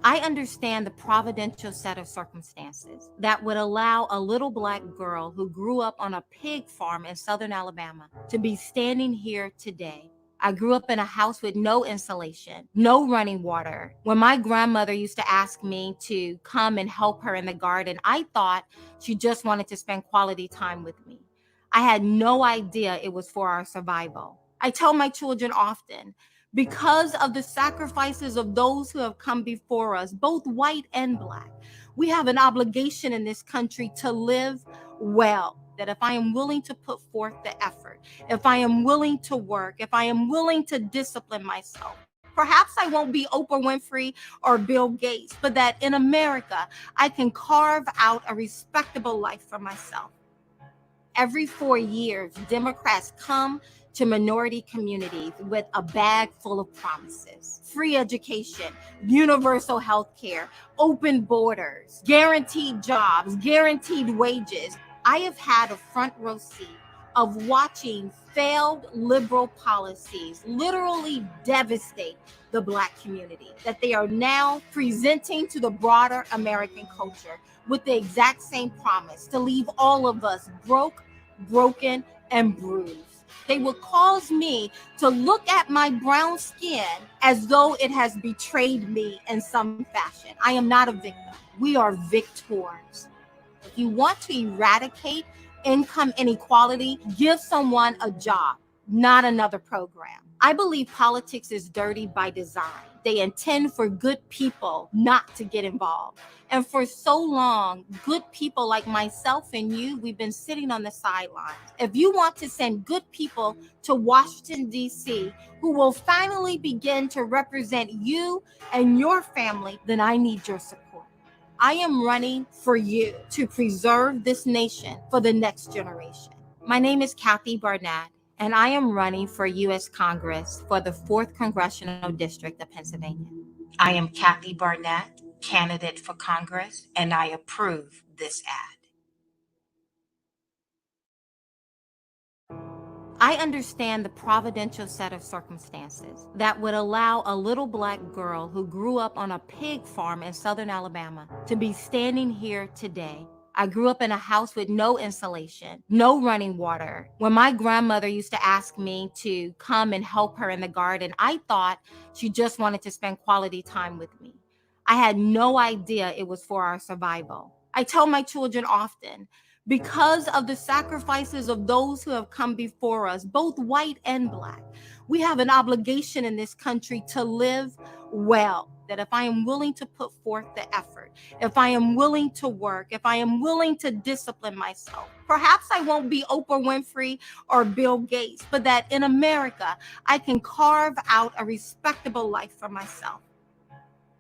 I understand the providential set of circumstances that would allow a little Black girl who grew up on a pig farm in southern Alabama to be standing here today. I grew up in a house with no insulation, no running water. When my grandmother used to ask me to come and help her in the garden, I thought she just wanted to spend quality time with me. I had no idea it was for our survival. I tell my children often, because of the sacrifices of those who have come before us, both white and Black, we have an obligation in this country to live well. That if I am willing to put forth the effort, if I am willing to work, if I am willing to discipline myself, perhaps I won't be Oprah Winfrey or Bill Gates, but that in America, I can carve out a respectable life for myself. Every 4 years, Democrats come to minority communities with a bag full of promises: free education, universal health care, open borders, guaranteed jobs, guaranteed wages. I have had a front row seat of watching failed liberal policies literally devastate the Black community, that they are now presenting to the broader American culture with the exact same promise to leave all of us broke, broken, and bruised. They will cause me to look at my brown skin as though it has betrayed me in some fashion. I am not a victim. We are victors. If you want to eradicate income inequality, give someone a job, not another program. I believe politics is dirty by design. They intend for good people not to get involved. And for so long, good people like myself and you, we've been sitting on the sidelines. If you want to send good people to Washington, D.C., who will finally begin to represent you and your family, then I need your support. I am running for you to preserve this nation for the next generation. My name is Kathy Barnette, and I am running for U.S. Congress for the 4th Congressional District of Pennsylvania. I am Kathy Barnette, candidate for Congress, and I approve this ad. I understand the providential set of circumstances that would allow a little Black girl who grew up on a pig farm in southern Alabama to be standing here today. I grew up in a house with no insulation, no running water. When my grandmother used to ask me to come and help her in the garden, I thought she just wanted to spend quality time with me. I had no idea it was for our survival. I tell my children often, because of the sacrifices of those who have come before us, both white and Black, we have an obligation in this country to live well. That if I am willing to put forth the effort, if I am willing to work, if I am willing to discipline myself, perhaps I won't be Oprah Winfrey or Bill Gates, but that in America, I can carve out a respectable life for myself.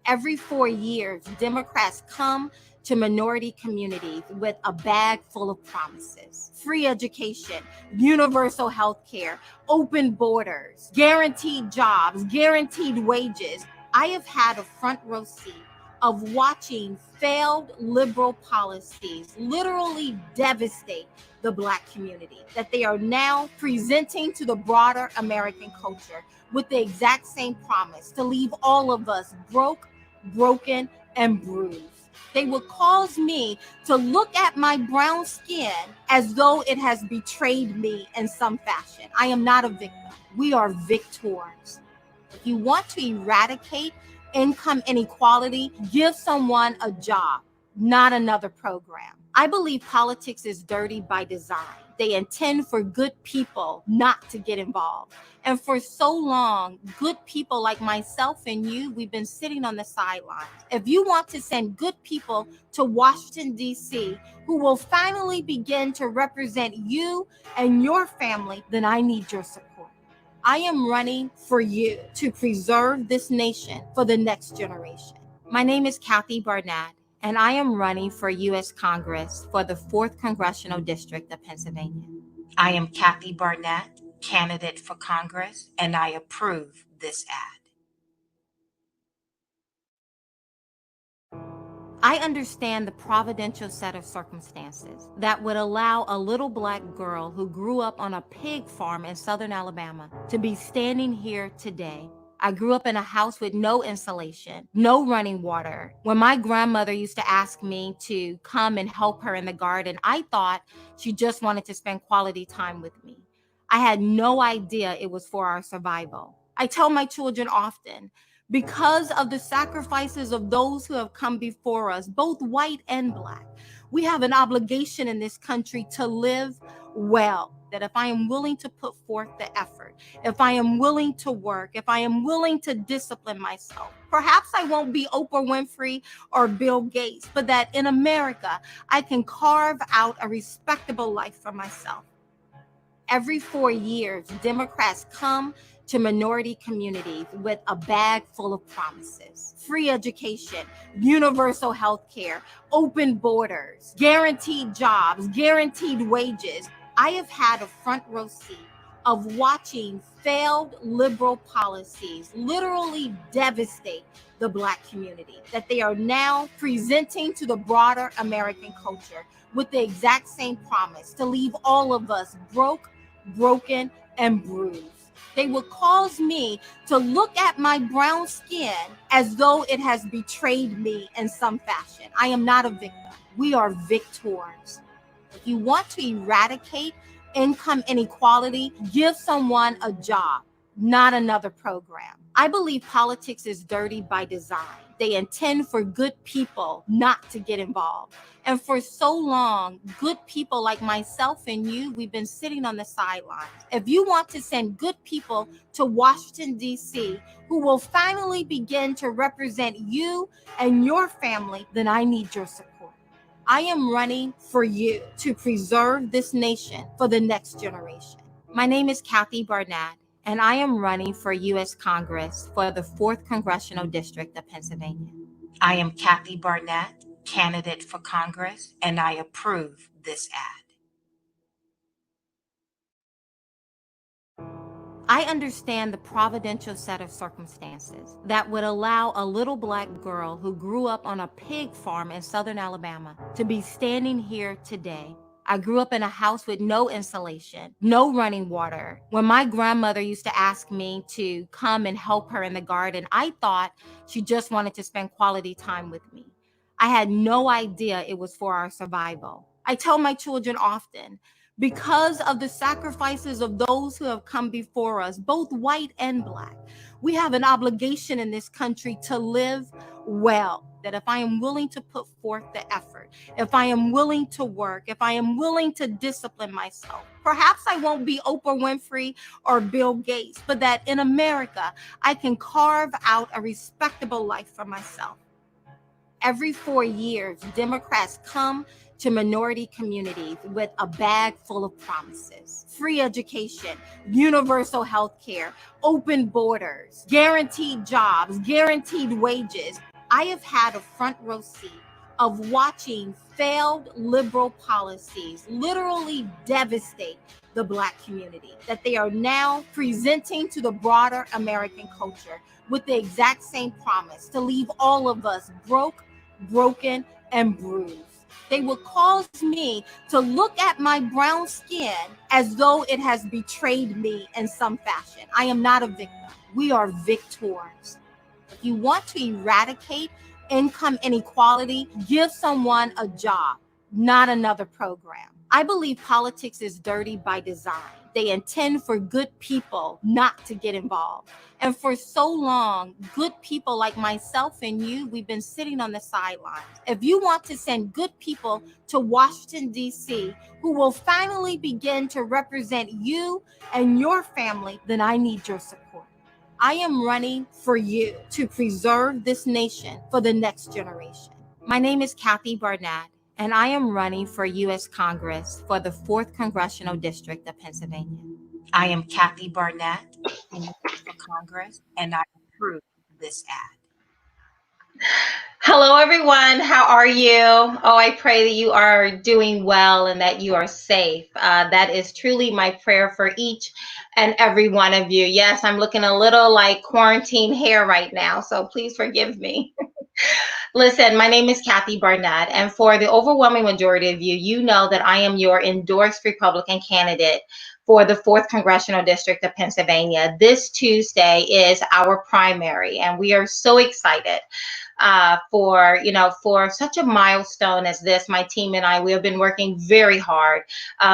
Every 4 years, Democrats come to minority communities with a bag full of promises: free education, universal health care, open borders, guaranteed jobs, guaranteed wages. I have had a front row seat of watching failed liberal policies literally devastate the Black community, that they are now presenting to the broader American culture with the exact same promise to leave all of us broke, broken, and bruised. They will cause me to look at my brown skin as though it has betrayed me in some fashion. I am not a victim. We are victors. If you want to eradicate income inequality, give someone a job, not another program. I believe politics is dirty by design. They intend for good people not to get involved. And for so long, good people like myself and you, we've been sitting on the sidelines. If you want to send good people to Washington, D.C., who will finally begin to represent you and your family, then I need your support. I am running for you to preserve this nation for the next generation. My name is Kathy Barnette, and I am running for U.S. Congress for the 4th Congressional District of Pennsylvania. I am Kathy Barnette, candidate for Congress, and I approve this ad. I understand the providential set of circumstances that would allow a little Black girl who grew up on a pig farm in southern Alabama to be standing here today. I grew up in a house with no insulation, no running water. When my grandmother used to ask me to come and help her in the garden, I thought she just wanted to spend quality time with me. I had no idea it was for our survival. I tell my children often, because of the sacrifices of those who have come before us, both white and black, we have an obligation in this country to live well. That if I am willing to put forth the effort, if I am willing to work, if I am willing to discipline myself, perhaps I won't be Oprah Winfrey or Bill Gates, but that in America, I can carve out a respectable life for myself. Every 4 years, Democrats come to minority communities with a bag full of promises: free education, universal health care, open borders, guaranteed jobs, guaranteed wages. I have had a front row seat of watching failed liberal policies literally devastate the Black community, that they are now presenting to the broader American culture with the exact same promise to leave all of us broke, broken, and bruised. They will cause me to look at my brown skin as though it has betrayed me in some fashion. I am not a victim. We are victors. If you want to eradicate income inequality, give someone a job, not another program. I believe politics is dirty by design. They intend for good people not to get involved. And for so long, good people like myself and you, we've been sitting on the sidelines. If you want to send good people to Washington, D.C., who will finally begin to represent you and your family, then I need your support. I am running for you to preserve this nation for the next generation. My name is Kathy Barnette, and I am running for U.S. Congress for the 4th Congressional District of Pennsylvania. I am Kathy Barnette, candidate for Congress, and I approve this ad. I understand the providential set of circumstances that would allow a little Black girl who grew up on a pig farm in southern Alabama to be standing here today. I grew up in a house with no insulation, no running water. When my grandmother used to ask me to come and help her in the garden, I thought she just wanted to spend quality time with me. I had no idea it was for our survival. I tell my children often, because of the sacrifices of those who have come before us, both white and black, we have an obligation in this country to live well. That if I am willing to put forth the effort, if I am willing to work, if I am willing to discipline myself, perhaps I won't be Oprah Winfrey or Bill Gates, but that in America, I can carve out a respectable life for myself. Every 4 years, Democrats come to minority communities with a bag full of promises: free education, universal health care, open borders, guaranteed jobs, guaranteed wages. I have had a front row seat of watching failed liberal policies literally devastate the Black community, that they are now presenting to the broader American culture with the exact same promise to leave all of us broke, broken, and bruised. They will cause me to look at my brown skin as though it has betrayed me in some fashion. I am not a victim. We are victors. If you want to eradicate income inequality, give someone a job, not another program. I believe politics is dirty by design. They intend for good people not to get involved. And for so long, good people like myself and you, we've been sitting on the sidelines. If you want to send good people to Washington, D.C., who will finally begin to represent you and your family, then I need your support. I am running for you to preserve this nation for the next generation. My name is Kathy Barnette, and I am running for U.S. Congress for the 4th Congressional District of Pennsylvania. I am Kathy Barnette, candidate for Congress, and I approve this ad. Hello, everyone. How are you? Oh, I pray that you are doing well and that you are safe. That is truly my prayer for each and every one of you. Yes, I'm looking a little like quarantine hair right now, so please forgive me. Listen, my name is Kathy Barnette, and for the overwhelming majority of you, you know that I am your endorsed Republican candidate for the 4th Congressional District of Pennsylvania. This Tuesday is our primary, and we are so excited for such a milestone as this. My team and I, we have been working very hard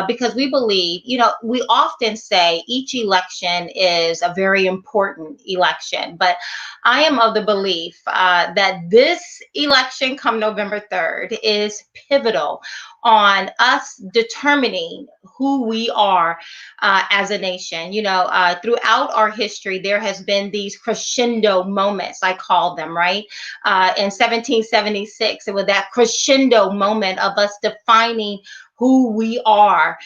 because we believe, we often say each election is a very important election, but I am of the belief that this election come November 3rd is pivotal on us determining who we are as a nation. Throughout our history, there has been these crescendo moments, I call them, right? In 1776, it was that crescendo moment of us defining who we are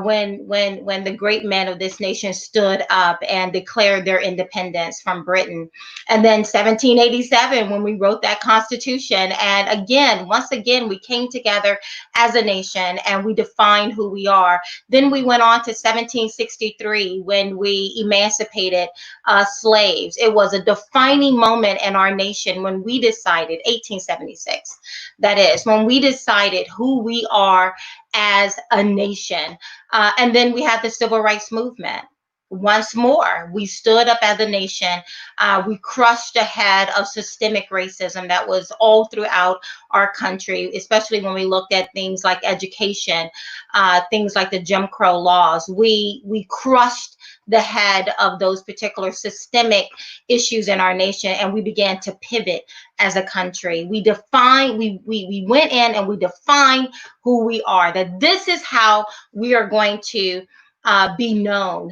when the great men of this nation stood up and declared their independence from Britain. And then 1787, when we wrote that Constitution. And again, once again, we came together as a nation and we defined who we are. Then we went on to 1763 when we emancipated slaves. It was a defining moment in our nation when we decided, 1876, that is, when we decided who we are as a nation. And then we had the civil rights movement. Once more, we stood up as a nation. We crushed ahead of systemic racism that was all throughout our country, especially when we looked at things like education, things like the Jim Crow laws. We crushed the head of those particular systemic issues in our nation, and we began to pivot as a country. We went in and we defined who we are, that this is how we are going to be known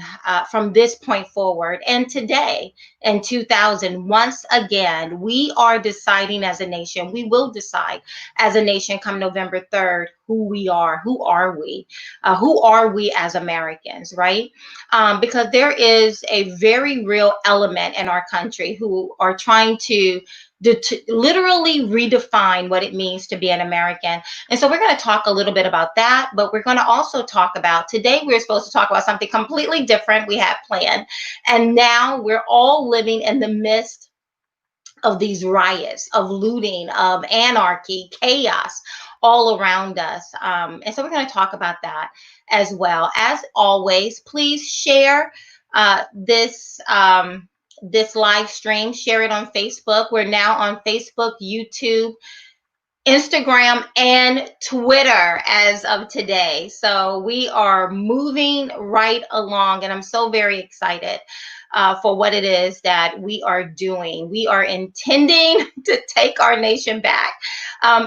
from this point forward. And today, in 2000, once again, we are deciding as a nation, we will decide as a nation come November 3rd, who we are. Who are we? Who are we as Americans, right? Because there is a very real element in our country who are trying to literally redefine what it means to be an American. And so we're going to talk a little bit about that, but we're going to also talk about, today we're supposed to talk about something completely different we had planned. And now we're all living in the midst of these riots, of looting, of anarchy, chaos all around us. And so we're going to talk about that as well. As always, please share this live stream, share it on Facebook. We're now on Facebook, YouTube, Instagram, and Twitter as of today. So we are moving right along, and I'm so very excited for what it is that we are doing. We are intending to take our nation back.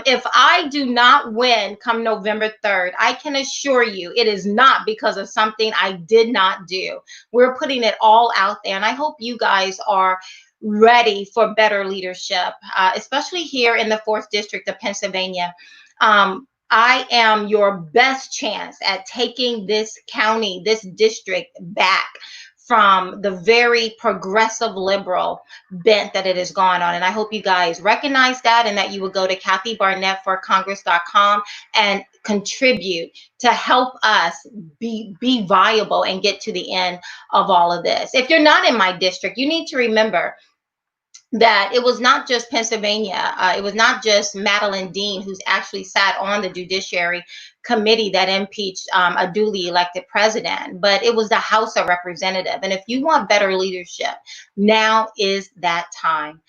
If I do not win come November 3rd, I can assure you it is not because of something I did not do. We're putting it all out there, and I hope you guys are ready for better leadership, especially here in the 4th District of Pennsylvania. I am your best chance at taking this county, this district back from the very progressive liberal bent that it has gone on. And I hope you guys recognize that, and that you will go to Kathy Barnette for Congress.com and contribute to help us be viable and get to the end of all of this. If you're not in my district, you need to remember that it was not just Pennsylvania. It was not just Madeline Dean, who's actually sat on the Judiciary Committee that impeached a duly elected president, but it was the House of Representatives. And if you want better leadership, now is that time.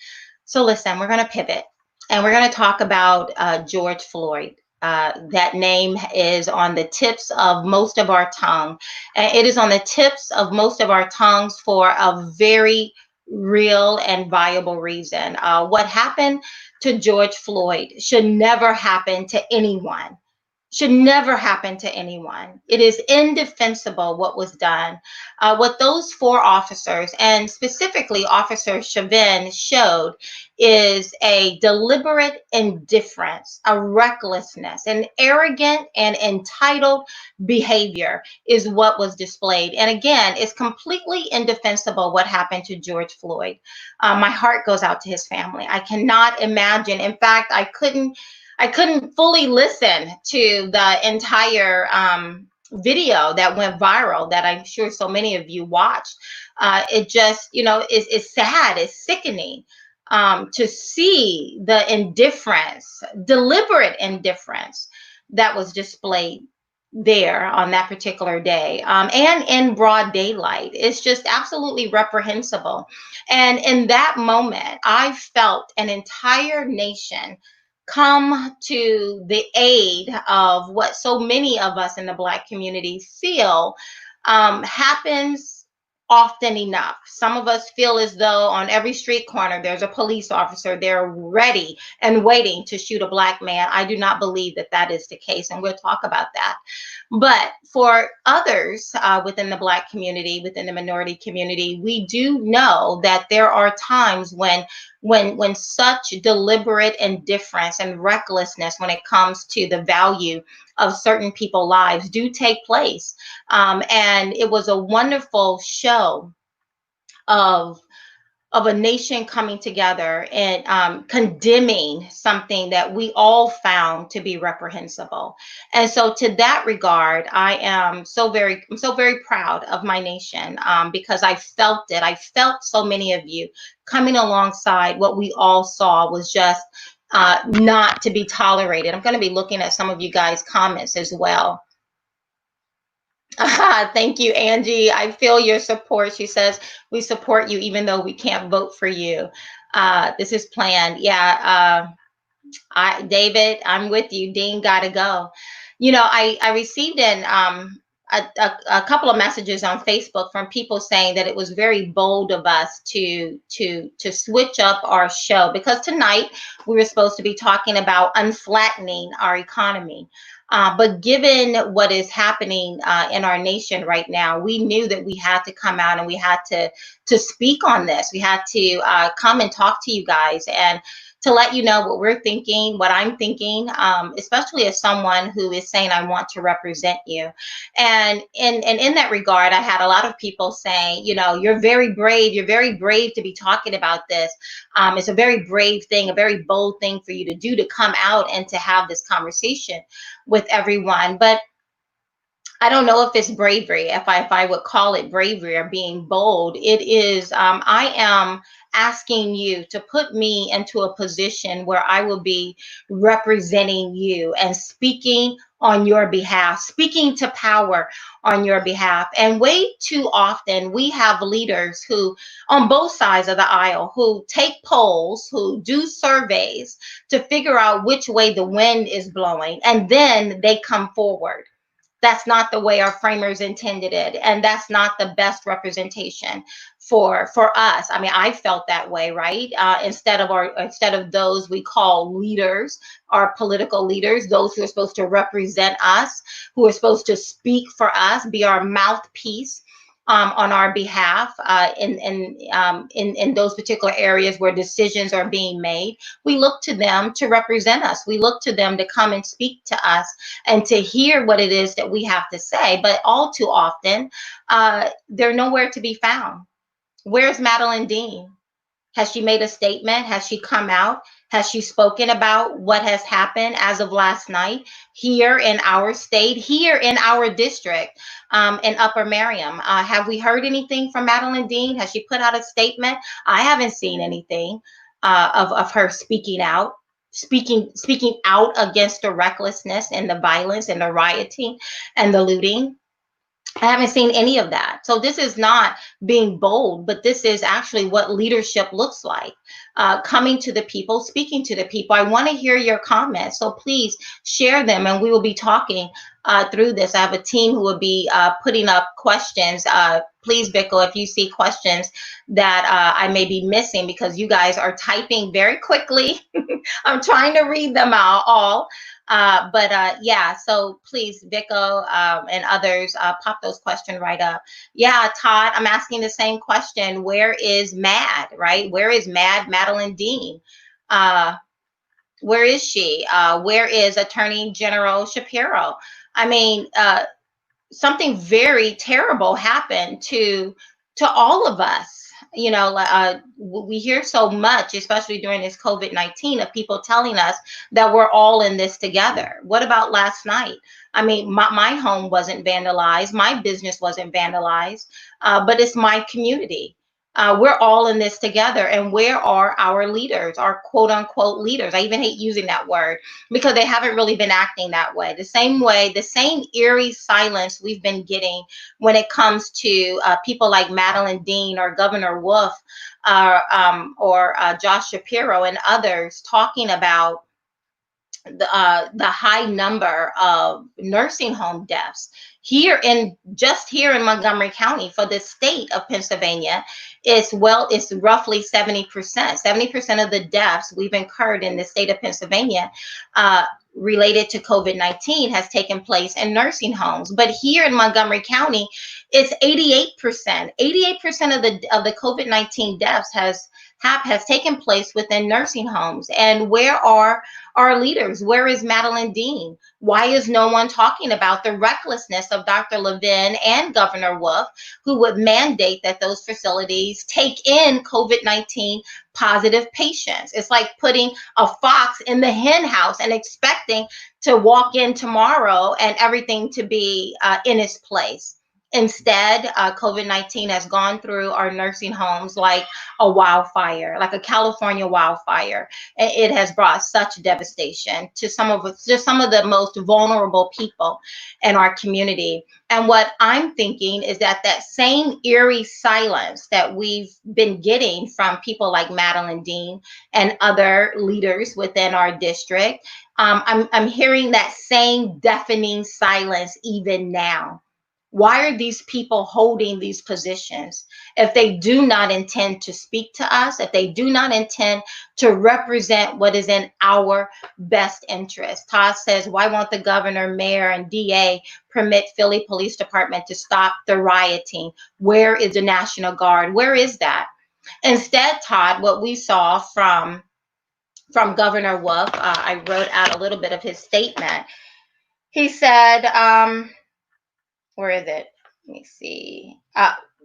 So listen, we're going to pivot, and we're going to talk about George Floyd. That name is on the tips of most of our tongue. And it is on the tips of most of our tongues for a very real and viable reason. What happened to George Floyd should never happen to anyone. Should never happen to anyone. It is indefensible what was done. What those 4 officers, and specifically Officer Chauvin, showed is a deliberate indifference, a recklessness, an arrogant and entitled behavior is what was displayed. And again, it's completely indefensible what happened to George Floyd. My heart goes out to his family. I cannot imagine. In fact, I couldn't fully listen to the entire video that went viral that I'm sure so many of you watched. It just, is sad, it's sickening to see the indifference, deliberate indifference that was displayed there on that particular day, and in broad daylight. It's just absolutely reprehensible. And in that moment, I felt an entire nation come to the aid of what so many of us in the Black community feel happens often enough. Some of us feel as though on every street corner there's a police officer there ready and waiting to shoot a Black man. I do not believe that that is the case, and we'll talk about that. But for others within the Black community, within the minority community, we do know that there are times when such deliberate indifference and recklessness when it comes to the value of certain people's lives do take place. And it was a wonderful show of a nation coming together and condemning something that we all found to be reprehensible. And so, to that regard, I'm so very proud of my nation, because I felt it. I felt so many of you coming alongside what we all saw was just not to be tolerated. I'm going to be looking at some of you guys' comments as well. Thank you, Angie. I feel your support. She says, we support you even though we can't vote for you. This is planned. Yeah. David, I'm with you. Dean got to go. I received a couple of messages on Facebook from people saying that it was very bold of us to switch up our show, because tonight we were supposed to be talking about unflattening our economy. But given what is happening in our nation right now, we knew that we had to come out and we had to speak on this. We had to come and talk to you guys and to let you know what we're thinking, what I'm thinking, especially as someone who is saying I want to represent you. And in that regard, I had a lot of people saying, you're very brave. You're very brave to be talking about this. It's a very brave thing, a very bold thing for you to do, to come out and to have this conversation with everyone. But I don't know if it's bravery, if I would call it bravery or being bold. It is, I am asking you to put me into a position where I will be representing you and speaking on your behalf, speaking to power on your behalf. And way too often we have leaders who, on both sides of the aisle, who take polls, who do surveys to figure out which way the wind is blowing, and then they come forward. That's not the way our framers intended it, and that's not the best representation for us. I mean, I felt that way, right? Instead of those we call leaders, our political leaders, those who are supposed to represent us, who are supposed to speak for us, be our mouthpiece on our behalf, in those particular areas where decisions are being made. We look to them to represent us. We look to them to come and speak to us and to hear what it is that we have to say. But all too often, they're nowhere to be found. Where's Madeline Dean? Has she made a statement? Has she come out? Has she spoken about what has happened as of last night here in our state, here in our district, in Upper Merion? Have we heard anything from Madeline Dean? Has she put out a statement? I haven't seen anything of her speaking out. Speaking out against the recklessness and the violence and the rioting and the looting. I haven't seen any of that. So this is not being bold, but this is actually what leadership looks like. Coming to the people, speaking to the people. I want to hear your comments. So please share them, and we will be talking through this. I have a team who will be putting up questions. Please, Bickel, if you see questions that I may be missing, because you guys are typing very quickly. I'm trying to read them out all. Yeah, so please, Vico and others, pop those questions right up. Yeah, Todd, I'm asking the same question. Where is Mad, right? Where is Madeline Dean? Where is she? Where is Attorney General Shapiro? I mean, something very terrible happened to all of us. We hear so much, especially during this COVID-19, of people telling us that we're all in this together. What about last night? I mean, my home wasn't vandalized, my business wasn't vandalized, but it's my community. We're all in this together. And where are our leaders, our quote unquote leaders? I even hate using that word because they haven't really been acting that way. The same eerie silence we've been getting when it comes to people like Madeline Dean or Governor Wolf or Josh Shapiro and others talking about the high number of nursing home deaths here in Montgomery County for the state of Pennsylvania. It's roughly 70%. 70% of the deaths we've incurred in the state of Pennsylvania uh, related to COVID-19 has taken place in nursing homes. But here in Montgomery County, it's 88%. 88% of the COVID-19 deaths has taken place within nursing homes. And where are our leaders? Where is Madeline Dean? Why is no one talking about the recklessness of Dr. Levin and Governor Wolf, who would mandate that those facilities take in COVID-19 positive patients? It's like putting a fox in the hen house and expecting to walk in tomorrow and everything to be in its place. Instead, COVID-19 has gone through our nursing homes like a wildfire, like a California wildfire. It has brought such devastation to some of the most vulnerable people in our community. And what I'm thinking is that that same eerie silence that we've been getting from people like Madeline Dean and other leaders within our district, I'm hearing that same deafening silence even now. Why are these people holding these positions if they do not intend to speak to us, if they do not intend to represent what is in our best interest? Todd says, why won't the governor, mayor, and DA permit Philly Police Department to stop the rioting? Where is the National Guard? Where is that? Instead, Todd, what we saw from Governor Wolf, I wrote out a little bit of his statement. He said, where is it? Let me see.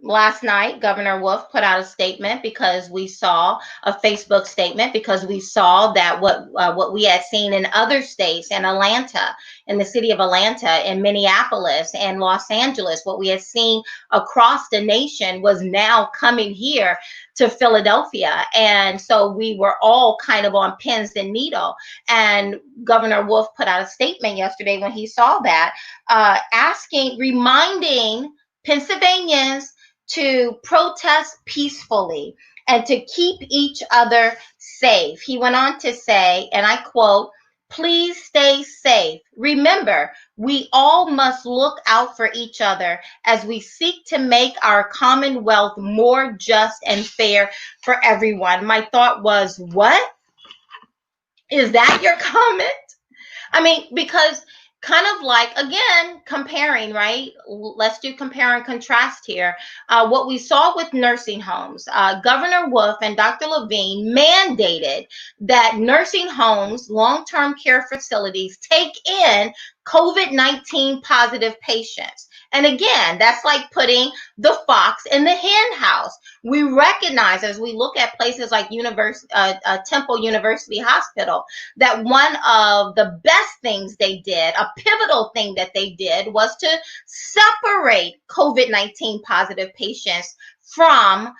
Last night, Governor Wolf put out a statement because we saw a Facebook statement because we saw that what we had seen in other states, in Atlanta, in the city of Atlanta, in Minneapolis, and Los Angeles, what we had seen across the nation was now coming here to Philadelphia. And so we were all kind of on pins and needle. And Governor Wolf put out a statement yesterday when he saw that, reminding Pennsylvanians to protest peacefully and to keep each other safe. He went on to say, and I quote, "Please stay safe. Remember, we all must look out for each other as we seek to make our Commonwealth more just and fair for everyone." My thought was, what? Is that your comment? I mean, because kind of like, again, comparing, right? Let's do compare and contrast here. What we saw with nursing homes, Governor Wolf and Dr. Levine mandated that nursing homes, long-term care facilities, take in COVID-19 positive patients. And again, that's like putting the fox in the hen house. We recognize as we look at places like Temple University Hospital, that one of the best things they did, a pivotal thing that they did, was to separate COVID-19 positive patients from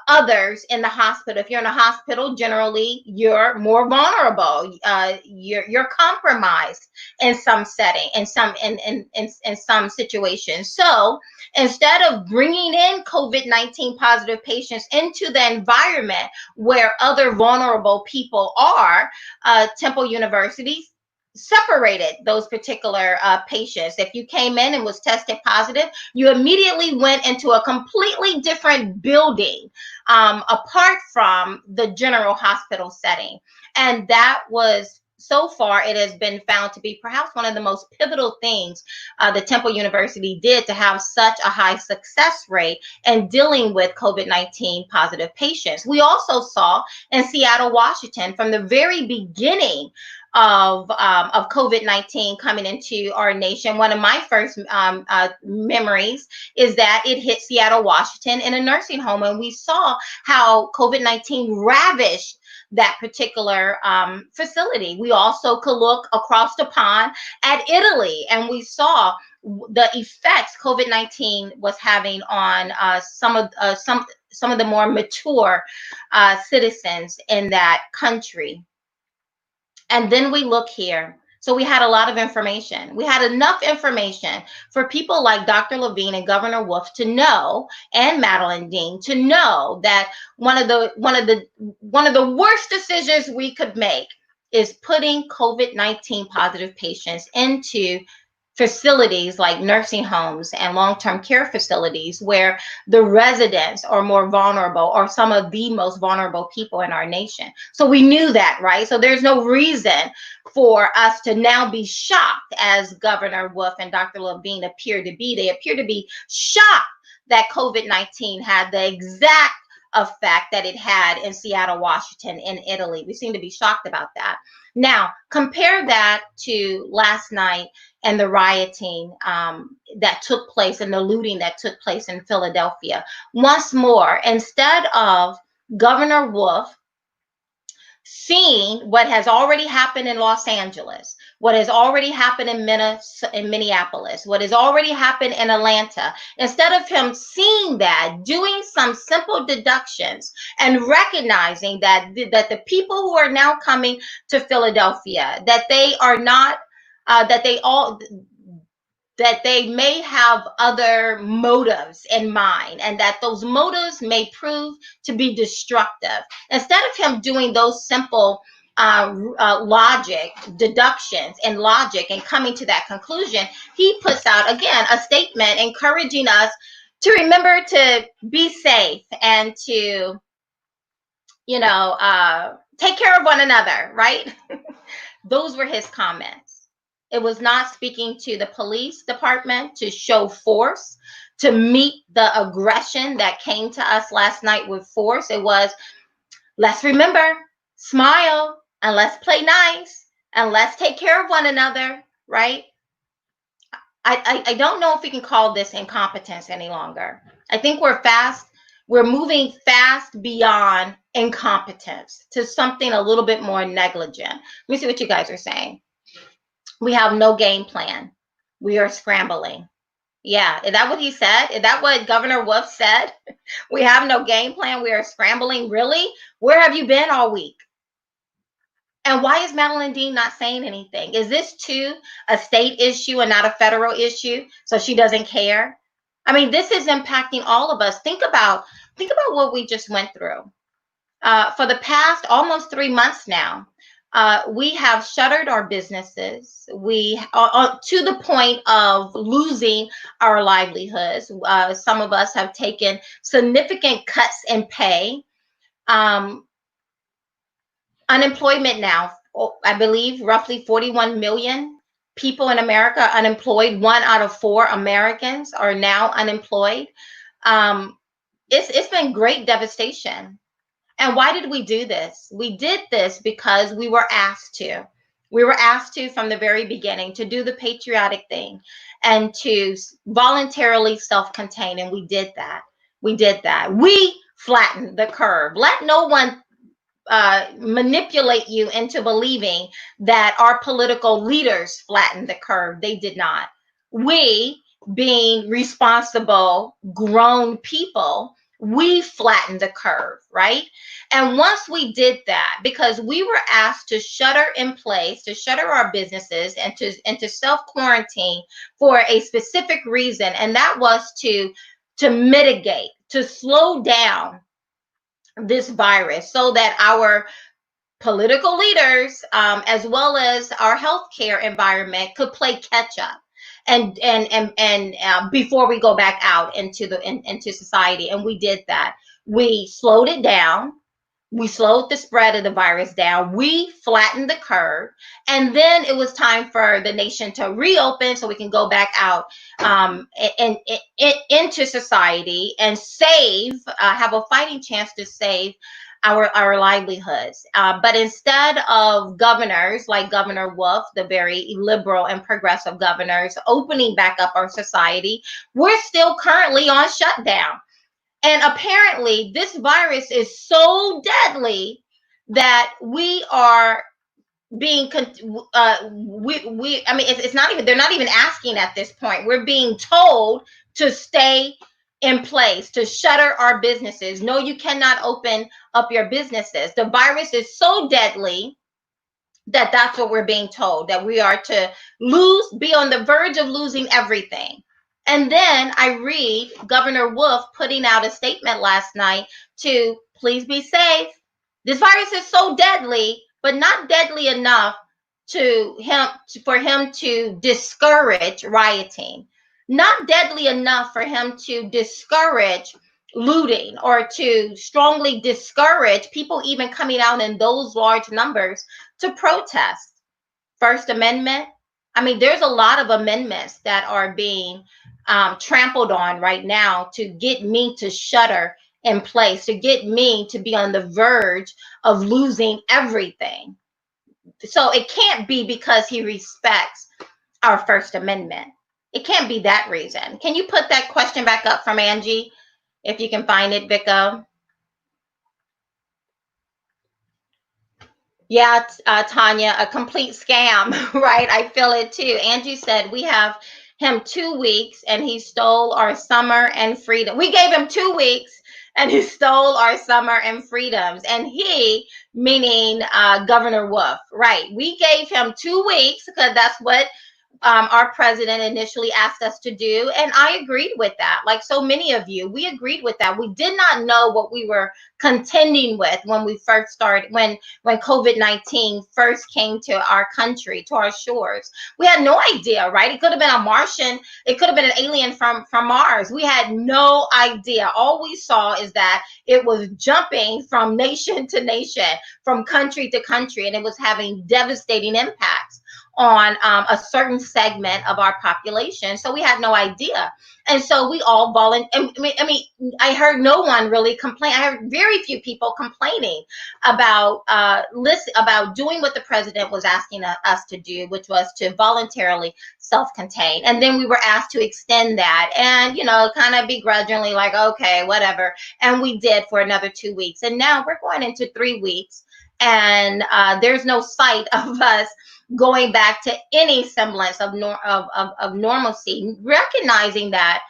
others in the hospital. If you're in a hospital, generally you're more vulnerable. You're compromised in some setting, in some situations. So instead of bringing in COVID-19 positive patients into the environment where other vulnerable people are, Temple University separated those particular patients. If you came in and was tested positive, you immediately went into a completely different building apart from the general hospital setting. And that was, so far, it has been found to be perhaps one of the most pivotal things the Temple University did to have such a high success rate in dealing with COVID-19 positive patients. We also saw in Seattle, Washington, from the very beginning of COVID-19 coming into our nation, one of my first memories is that it hit Seattle, Washington in a nursing home, and we saw how COVID-19 ravished that particular facility. We also could look across the pond at Italy, and we saw the effects COVID-19 was having on some of the more mature citizens in that country. And then we look here. So we had a lot of information. We had enough information for people like Dr. Levine and Governor Wolf to know, and Madeline Dean to know, that one of the worst decisions we could make is putting COVID-19 positive patients into facilities like nursing homes and long-term care facilities, where the residents are more vulnerable, or some of the most vulnerable people in our nation. So we knew that, right? So there's no reason for us to now be shocked, as Governor Wolf and Dr. Levine appear to be. They appear to be shocked that COVID-19 had the exact effect that it had in Seattle, Washington, in Italy. We seem to be shocked about that. Now, compare that to last night and the rioting that took place, and the looting that took place in Philadelphia. Once more, instead of Governor Wolf seeing what has already happened in Los Angeles, what has already happened in Minneapolis, what has already happened in Atlanta, instead of him seeing that, doing some simple deductions and recognizing that the people who are now coming to Philadelphia, that they are not, that they may have other motives in mind, and that those motives may prove to be destructive. Instead of him doing those simple logic deductions and logic and coming to that conclusion, he puts out again a statement encouraging us to remember to be safe and to, take care of one another, right? Those were his comments. It was not speaking to the police department to show force, to meet the aggression that came to us last night with force. It was, let's remember, smile, and let's play nice, and let's take care of one another, right? I don't know if we can call this incompetence any longer. I think we're moving fast beyond incompetence to something a little bit more negligent. Let me see what you guys are saying. We have no game plan. We are scrambling. Yeah, is that what he said? Is that what Governor Wolf said? We have no game plan. We are scrambling. Really? Where have you been all week? And why is Madeline Dean not saying anything? Is this too a state issue and not a federal issue? So she doesn't care? I mean, this is impacting all of us. Think about what we just went through. For the past almost 3 months now, we have shuttered our businesses. We are to the point of losing our livelihoods. Some of us have taken significant cuts in pay. Unemployment now, I believe roughly 41 million people in America are unemployed. 1 out of 4 Americans are now unemployed. It's been great devastation. And why did we do this? We did this because we were asked to. We were asked to, from the very beginning, to do the patriotic thing and to voluntarily self-contain. And we did that. We did that. We flattened the curve. Let no one manipulate you into believing that our political leaders flattened the curve. They did not. We, being responsible, grown people, we flattened the curve, right? And once we did that, because we were asked to shutter in place, to shutter our businesses and to self-quarantine for a specific reason, and that was to mitigate, to slow down this virus, so that our political leaders, as well as our healthcare environment, could play catch up, and before we go back out into society. And we did that. We slowed it down. We slowed the spread of the virus down. We flattened the curve. And then it was time for the nation to reopen so we can go back out and into society and have a fighting chance to save our livelihoods. But instead of governors like Governor Wolf, the very liberal and progressive governors, opening back up our society, we're still currently on shutdown. And apparently this virus is so deadly that we are being we I mean it's not even, they're not even asking at this point. We're being told to stay in place, to shutter our businesses. No, you cannot open up your businesses. The virus is so deadly that that's what we're being told, that we are to be on the verge of losing everything. And then I read Governor Wolf putting out a statement last night to please be safe. This virus is so deadly, but not deadly enough for him to discourage rioting. Not deadly enough for him to discourage looting, or to strongly discourage people even coming out in those large numbers to protest. First Amendment. I mean, there's a lot of amendments that are being trampled on right now to get me to shutter in place, to get me to be on the verge of losing everything. So it can't be because he respects our First Amendment. It can't be that reason. Can you put that question back up from Angie, if you can find it, Vico? Yeah, Tanya, a complete scam, right? I feel it too. Angie said we have him 2 weeks and he stole our summer and freedom. We gave him 2 weeks and he stole our summer and freedoms. And he, meaning Governor Wolf, right? We gave him 2 weeks because that's what our president initially asked us to do. And I agreed with that. Like so many of you, we agreed with that. We did not know what we were contending with when we first started, when COVID-19 first came to our country, to our shores. We had no idea, right? It could have been a Martian, it could have been an alien from Mars. We had no idea. All we saw is that it was jumping from nation to nation, from country to country, and it was having devastating impacts on a certain segment of our population. So we had no idea. And so we all volunteered. I heard no one really complain. I heard very few people complaining about about doing what the president was asking us to do, which was to voluntarily self-contain. And then we were asked to extend that, and kind of begrudgingly, like, okay, whatever. And we did for another 2 weeks, and now we're going into 3 weeks, and there's no sight of us going back to any semblance of normalcy, recognizing that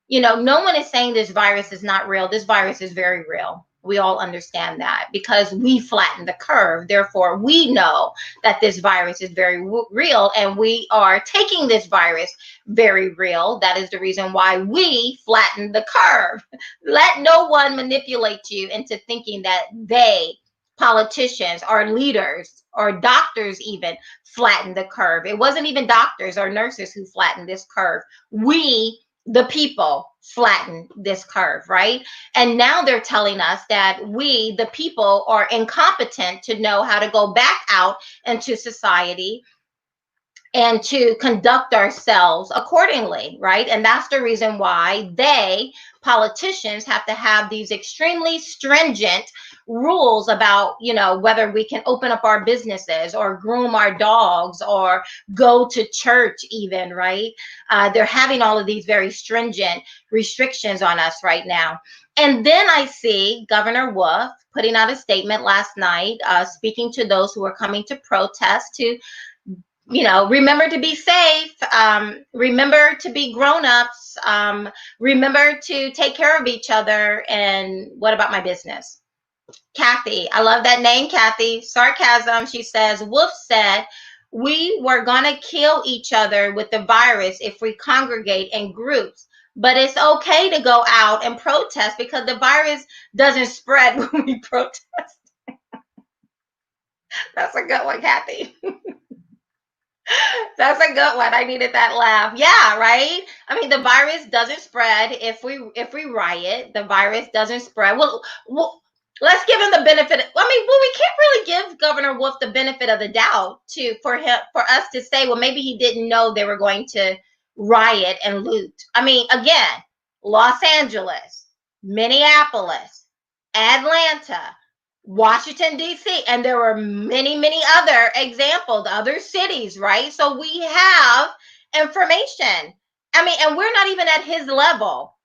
no one is saying this virus is not real. This virus is very real. We all understand that because we flattened the curve. Therefore, we know that this virus is very real, and we are taking this virus very real. That is the reason why we flattened the curve. Let no one manipulate you into thinking that politicians or leaders or doctors even flattened the curve. It wasn't even doctors or nurses who flattened this curve. We, the people, flattened this curve, right? And now they're telling us that we, the people, are incompetent to know how to go back out into society and to conduct ourselves accordingly, right? And that's the reason why politicians, have to have these extremely stringent rules about, whether we can open up our businesses or groom our dogs or go to church even, right? They're having all of these very stringent restrictions on us right now. And then I see Governor Wolf putting out a statement last night, speaking to those who are coming to protest, to remember to be safe, remember to be grown-ups, remember to take care of each other. And what about my business? Kathy, I love that name, Kathy. Sarcasm. She says, Wolf said we were going to kill each other with the virus if we congregate in groups, but it's okay to go out and protest because the virus doesn't spread when we protest. That's a good one, Kathy. That's a good one. I needed that laugh. Yeah, right. I mean, the virus doesn't spread if we riot. The virus doesn't spread. Well, let's give him the benefit. We can't really give Governor Wolf the benefit of the doubt for us to say, well, maybe he didn't know they were going to riot and loot. I mean, again, Los Angeles, Minneapolis, Atlanta, Washington, D.C., and there were many, many other examples, other cities, right? So we have information. I mean, and we're not even at his level,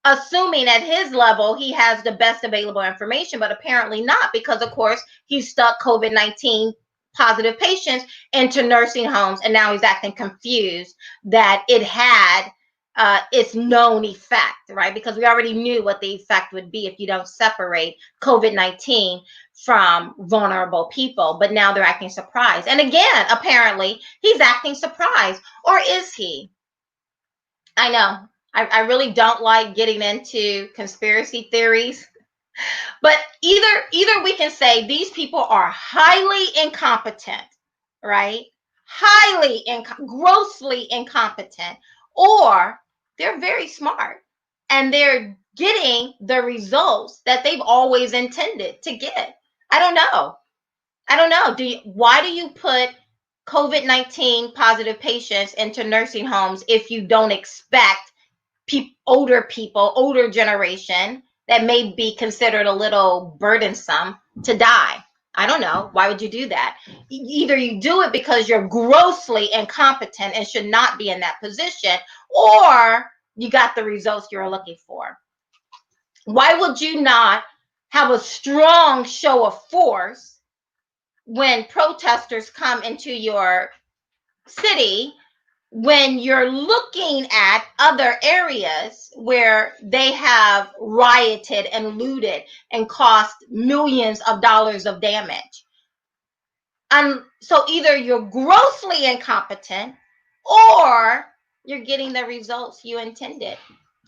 assuming at his level he has the best available information, but apparently not, because of course he stuck COVID-19 positive patients into nursing homes, and now he's acting confused that it had its known effect, right? Because we already knew what the effect would be if you don't separate COVID-19 from vulnerable people, but now they're acting surprised. And again, apparently he's acting surprised, or is he? I know I really don't like getting into conspiracy theories, but either we can say these people are highly incompetent, right? Grossly incompetent, or they're very smart and they're getting the results that they've always intended to get. I don't know. Why do you put COVID-19 positive patients into nursing homes if you don't expect older generation that may be considered a little burdensome to die? I don't know. Why would you do that? Either you do it because you're grossly incompetent and should not be in that position, or you got the results you're looking for. Why would you not have a strong show of force when protesters come into your city, when you're looking at other areas where they have rioted and looted and cost millions of dollars of damage? And so either you're grossly incompetent or you're getting the results you intended.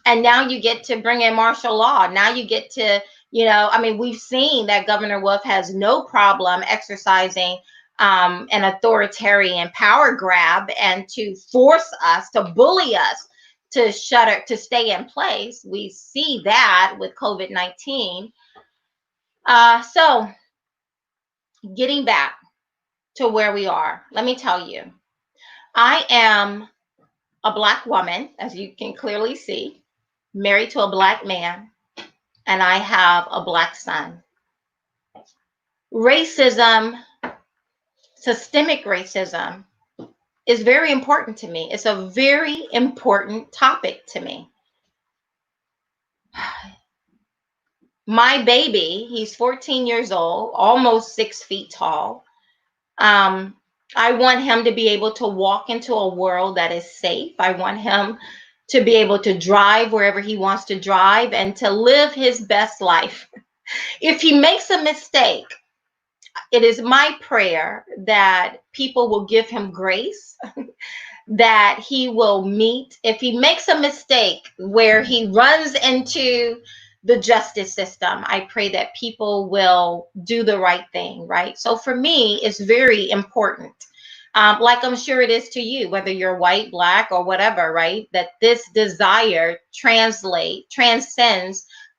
And now you get to bring in martial law. Now you get to, we've seen that Governor Wolf has no problem exercising an authoritarian power grab and to force us, to bully us, to stay in place. We see that with COVID-19. So getting back to where we are, let me tell you, I am a Black woman, as you can clearly see, married to a Black man, and I have a Black son. Racism, systemic racism, is very important to me. It's a very important topic to me. My baby, he's 14 years old, almost 6 feet tall. I want him to be able to walk into a world that is safe. I want him to be able to drive wherever he wants to drive and to live his best life. If he makes a mistake, it is my prayer that people will give him grace, that he will meet. If he makes a mistake where he runs into the justice system, I pray that people will do the right thing, right? So for me, it's very important. Like I'm sure it is to you, whether you're white, Black, or whatever, right? That this desire transcends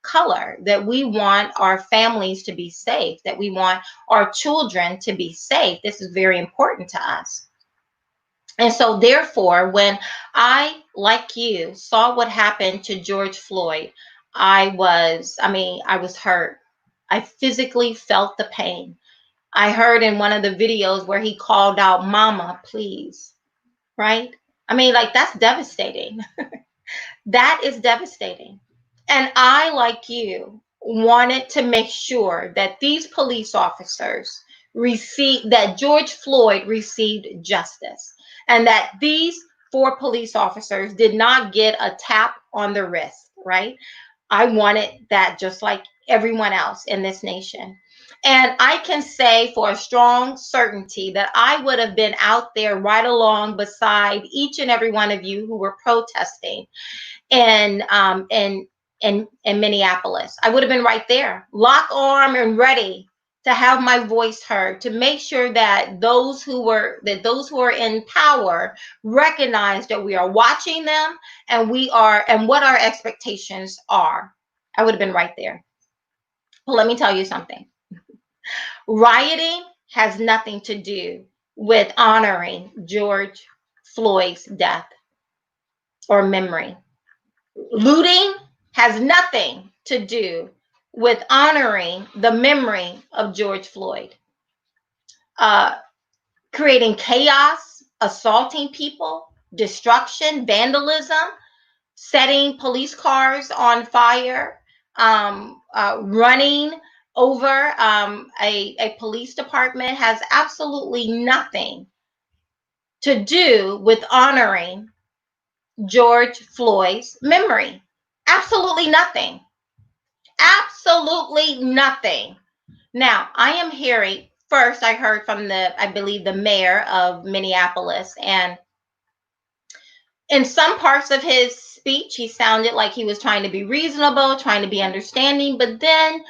color, that we want our families to be safe, that we want our children to be safe. This is very important to us. And so therefore, when I, like you, saw what happened to George Floyd, I was hurt. I physically felt the pain. I heard in one of the videos where he called out, "Mama, please," right? That's devastating. That is devastating. And I, like you, wanted to make sure that these police officers that George Floyd received justice, and that these 4 police officers did not get a tap on the wrist, right? I wanted that just like everyone else in this nation. And I can say for a strong certainty that I would have been out there right along beside each and every one of you who were protesting in Minneapolis. I would have been right there, lock arm and ready to have my voice heard, to make sure that those who are in power recognize that we are watching them and what our expectations are. I would have been right there. But let me tell you something. Rioting has nothing to do with honoring George Floyd's death or memory. Looting has nothing to do with honoring the memory of George Floyd. Creating chaos, assaulting people, destruction, vandalism, setting police cars on fire, running over a police department has absolutely nothing to do with honoring George Floyd's memory. Absolutely nothing. Absolutely nothing. Now, I am hearing, first I heard from I believe the mayor of Minneapolis, and in some parts of his speech, he sounded like he was trying to be reasonable, trying to be understanding, but then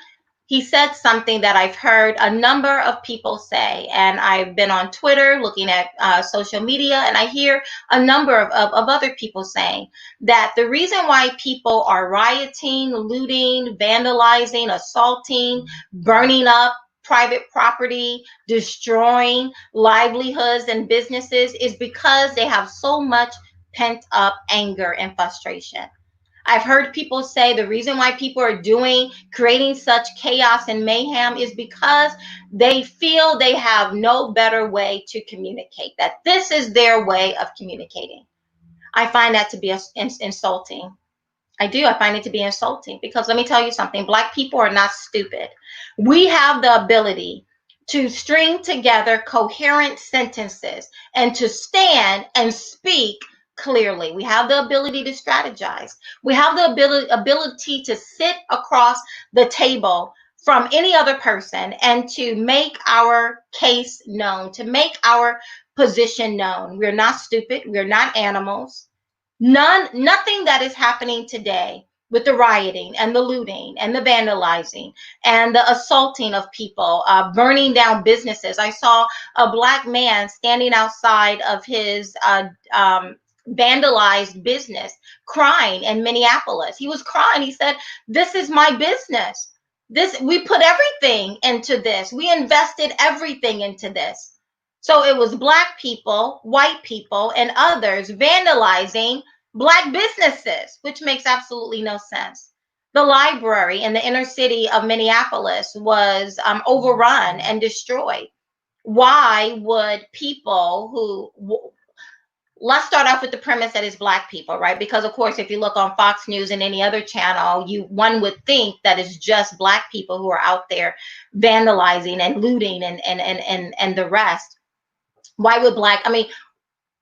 he said something that I've heard a number of people say, and I've been on Twitter looking at social media, and I hear a number of other people saying that the reason why people are rioting, looting, vandalizing, assaulting, burning up private property, destroying livelihoods and businesses is because they have so much pent up anger and frustration. I've heard people say the reason why people are creating such chaos and mayhem is because they feel they have no better way to communicate, that this is their way of communicating. I find that to be insulting. I do. I find it to be insulting because let me tell you something. Black people are not stupid. We have the ability to string together coherent sentences and to stand and speak clearly. We have the ability to strategize. We have the ability to sit across the table from any other person and to make our case known, to make our position known. We're not stupid. We're not animals. Nothing that is happening today with the rioting and the looting and the vandalizing and the assaulting of people, burning down businesses. I saw a Black man standing outside of his vandalized business crying in Minneapolis. He was crying. He said, "This is my business. We put everything into this. We invested everything into this." So it was Black people, white people, and others vandalizing Black businesses, which makes absolutely no sense. The library in the inner city of Minneapolis was overrun and destroyed. Why would people let's start off with the premise that it's Black people, right? Because of course, if you look on Fox News and any other channel, one would think that it's just Black people who are out there vandalizing and looting and the rest. Why would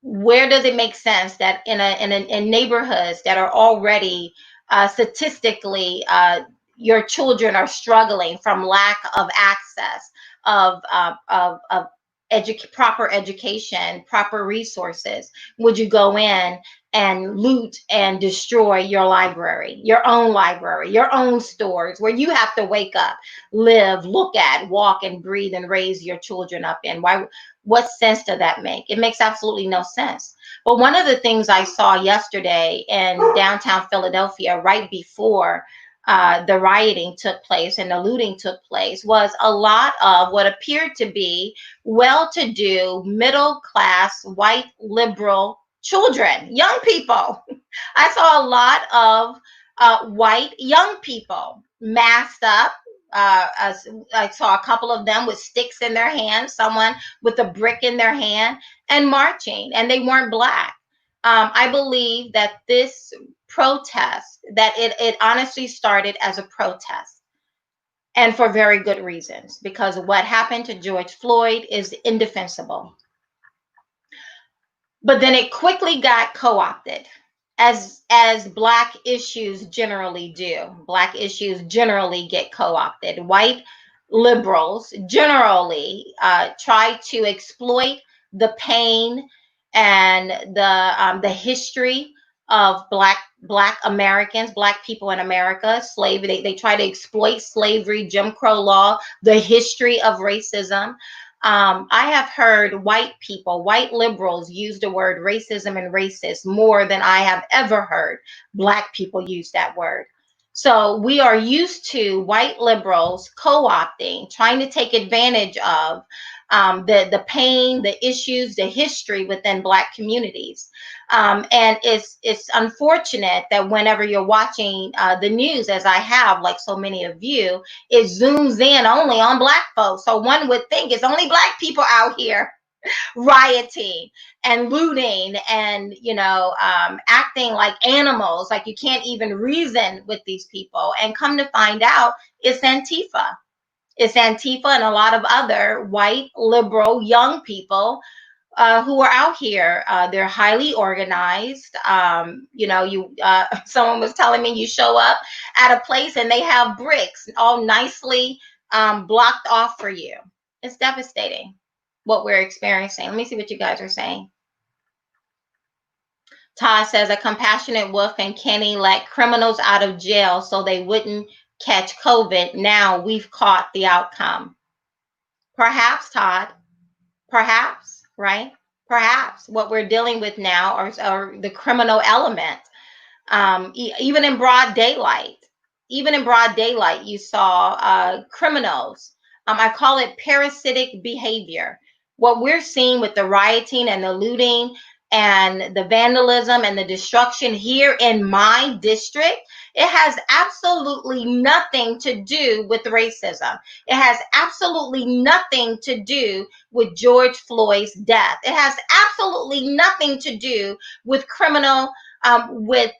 where does it make sense that in neighborhoods that are already statistically your children are struggling from lack of access of proper education, proper resources? Would you go in and loot and destroy your library, your own stores where you have to wake up, live, look at, walk, and breathe and raise your children up in? What sense does that make? It makes absolutely no sense. But one of the things I saw yesterday in downtown Philadelphia, right before the rioting took place and the looting took place, was a lot of what appeared to be well-to-do, middle-class, white liberal children, young people. I saw a lot of white young people masked up. I saw a couple of them with sticks in their hands, someone with a brick in their hand, and marching, and they weren't Black. I believe that this protest, that it honestly started as a protest, and for very good reasons, because what happened to George Floyd is indefensible. But then it quickly got co-opted, as Black issues generally do. Black issues generally get co-opted. White liberals generally try to exploit the pain and the history of Black Americans, Black people in America, slavery. They try to exploit slavery, Jim Crow law, the history of racism. I have heard white people, white liberals, use the word racism and racist more than I have ever heard Black people use that word. So we are used to white liberals co-opting, trying to take advantage of the pain, the issues, the history within Black communities. And it's unfortunate that whenever you're watching the news, as I have, like so many of you, it zooms in only on Black folks. So one would think it's only Black people out here rioting and looting and, acting like animals, like you can't even reason with these people. And come to find out, it's Antifa. It's Antifa and a lot of other white, liberal, young people who are out here. They're highly organized. Someone was telling me you show up at a place and they have bricks all nicely blocked off for you. It's devastating what we're experiencing. Let me see what you guys are saying. Todd says a compassionate wolf and Kenny let criminals out of jail so they wouldn't catch COVID. Now we've caught the outcome. Perhaps, Todd. Perhaps, right? Perhaps what we're dealing with now are the criminal element. Even in broad daylight, you saw criminals. I call it parasitic behavior. What we're seeing with the rioting and the looting and the vandalism and the destruction here in my district, it has absolutely nothing to do with racism. It has absolutely nothing to do with George Floyd's death. It has absolutely nothing to do with criminal with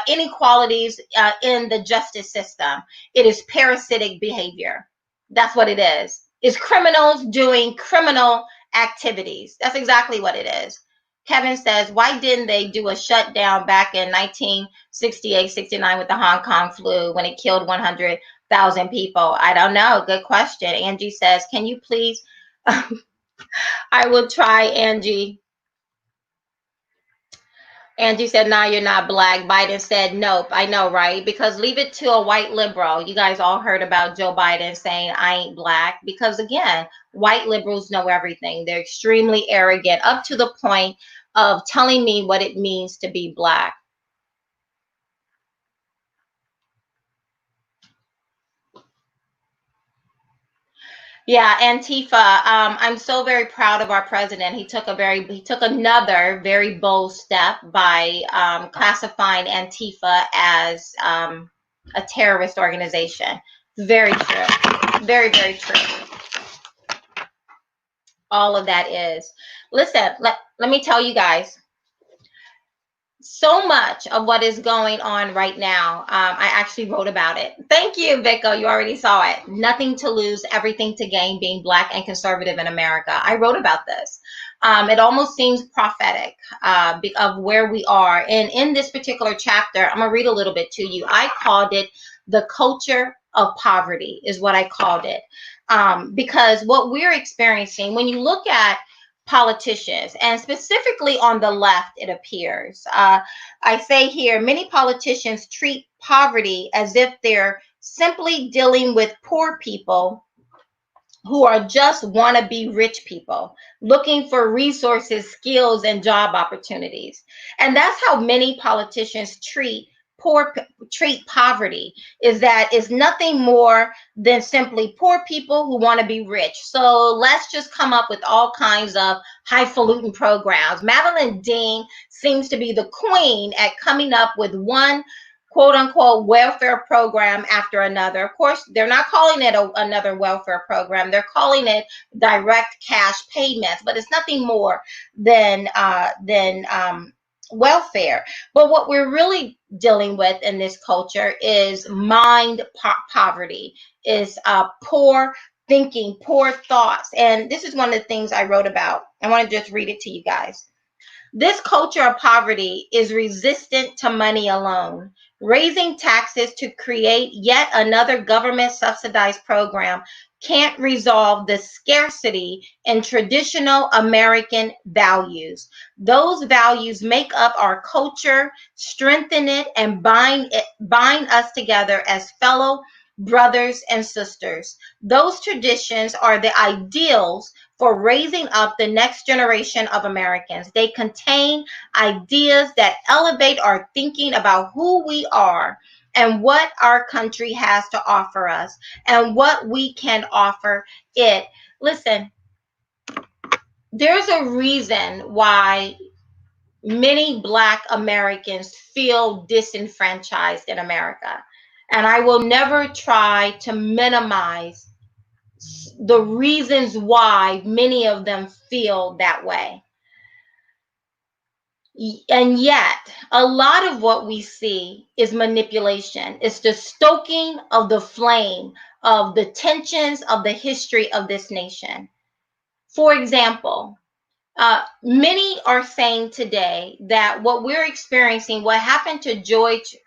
inequalities in the justice system. It is parasitic behavior. That's what it is. It's criminals doing criminal activities. That's exactly what it is. Kevin says, why didn't they do a shutdown back in 1968, 69 with the Hong Kong flu when it killed 100,000 people? I don't know. Good question. Angie says, can you please? I will try, Angie. Angie said, nah, you're not black. Biden said, nope. I know, right? Because leave it to a white liberal. You guys all heard about Joe Biden saying, I ain't black. Because again, white liberals know everything. They're extremely arrogant, up to the point of telling me what it means to be black. Yeah, Antifa. I'm so very proud of our president. He took another very bold step by classifying Antifa as a terrorist organization. Very true. Very, very true. All of that is. Listen, let me tell you guys. So much of what is going on right now, I actually wrote about it. Thank you, Vico. You already saw it. Nothing to lose, everything to gain, being black and conservative in America. I wrote about this. It almost seems prophetic of where we are. And in this particular chapter, I'm going to read a little bit to you. I called it the culture of poverty is what I called it. Because what we're experiencing, when you look at politicians, and specifically on the left, it appears. I say here, many politicians treat poverty as if they're simply dealing with poor people who are just wannabe rich people looking for resources, skills, and job opportunities. And that's how many politicians treat poverty, is that is nothing more than simply poor people who want to be rich. So let's just come up with all kinds of highfalutin programs. Madeline Dean seems to be the queen at coming up with one quote unquote welfare program after another. Of course, they're not calling it another welfare program. They're calling it direct cash payments, but it's nothing more than welfare. But what we're really dealing with in this culture is poverty, is poor thinking, poor thoughts. And this is one of the things I wrote about. I want to just read it to you guys. This culture of poverty is resistant to money alone. Raising taxes to create yet another government subsidized program can't resolve the scarcity in traditional American values. Those values make up our culture, strengthen it, and bind us together as fellow brothers and sisters. Those traditions are the ideals for raising up the next generation of Americans. They contain ideas that elevate our thinking about who we are and what our country has to offer us and what we can offer it. Listen, there's a reason why many Black Americans feel disenfranchised in America. And I will never try to minimize the reasons why many of them feel that way. And yet, a lot of what we see is manipulation. It's the stoking of the flame of the tensions of the history of this nation. For example, many are saying today that what we're experiencing, what happened to George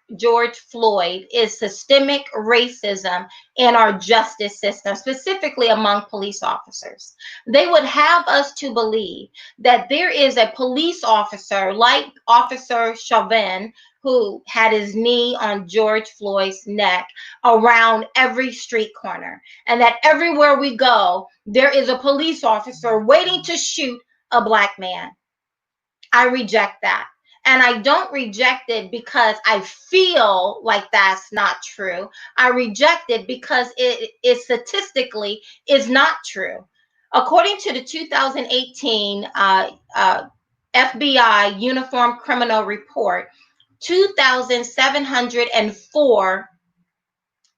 Floyd, is systemic racism in our justice system, specifically among police officers. They would have us to believe that there is a police officer like Officer Chauvin, who had his knee on George Floyd's neck, around every street corner, and that everywhere we go, there is a police officer waiting to shoot a Black man. I reject that. And I don't reject it because I feel like that's not true. I reject it because it statistically is not true. According to the 2018 FBI Uniform Criminal Report, 2,704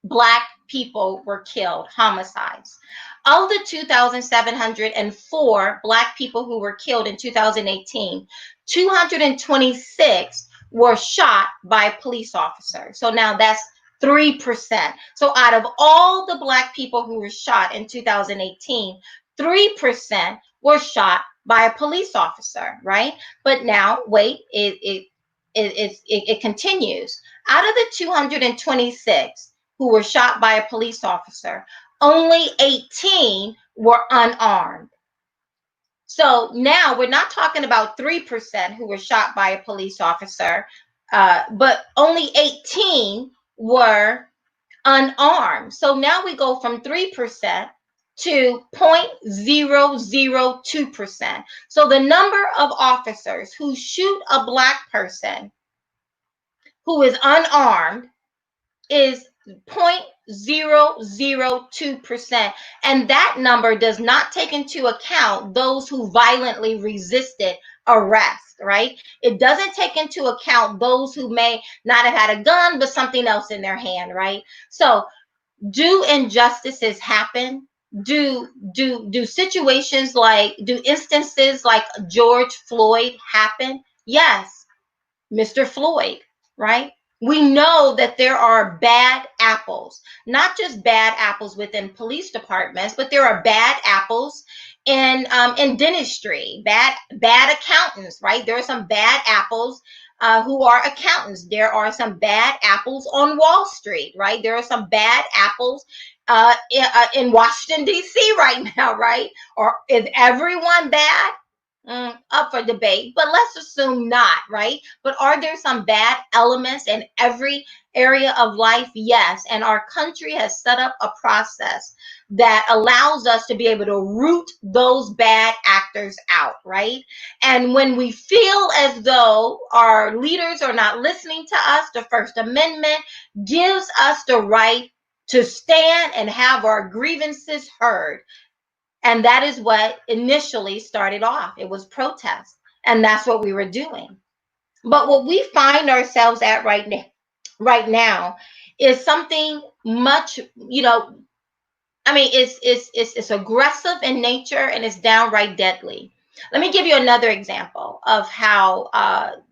Black people were killed, homicides. Of the 2,704 Black people who were killed in 2018, 226 were shot by a police officer. So now that's 3%. So out of all the Black people who were shot in 2018, 3% were shot by a police officer, right? But now, wait, it continues. Out of the 226 who were shot by a police officer, only 18 were unarmed. So now we're not talking about 3% who were shot by a police officer, but only 18 were unarmed. So now we go from 3% to 0.002%. So the number of officers who shoot a Black person who is unarmed is 0.002%. And that number does not take into account those who violently resisted arrest, right? It doesn't take into account those who may not have had a gun, but something else in their hand, right? So do injustices happen? Do situations like, do instances like George Floyd happen? Yes. Mr. Floyd, right? We know that there are bad apples, not just bad apples within police departments, but there are bad apples in dentistry, bad accountants, right? There are some bad apples who are accountants. There are some bad apples on Wall Street, right? There are some bad apples in Washington, D.C. right now, right? Or is everyone bad? Up for debate, but let's assume not, right? But are there some bad elements in every area of life? Yes. And our country has set up a process that allows us to be able to root those bad actors out, right? And when we feel as though our leaders are not listening to us, the First Amendment gives us the right to stand and have our grievances heard. And that is what initially started off. It was protest. And that's what we were doing. But what we find ourselves at right now is something much, it's aggressive in nature and it's downright deadly. Let me give you another example of how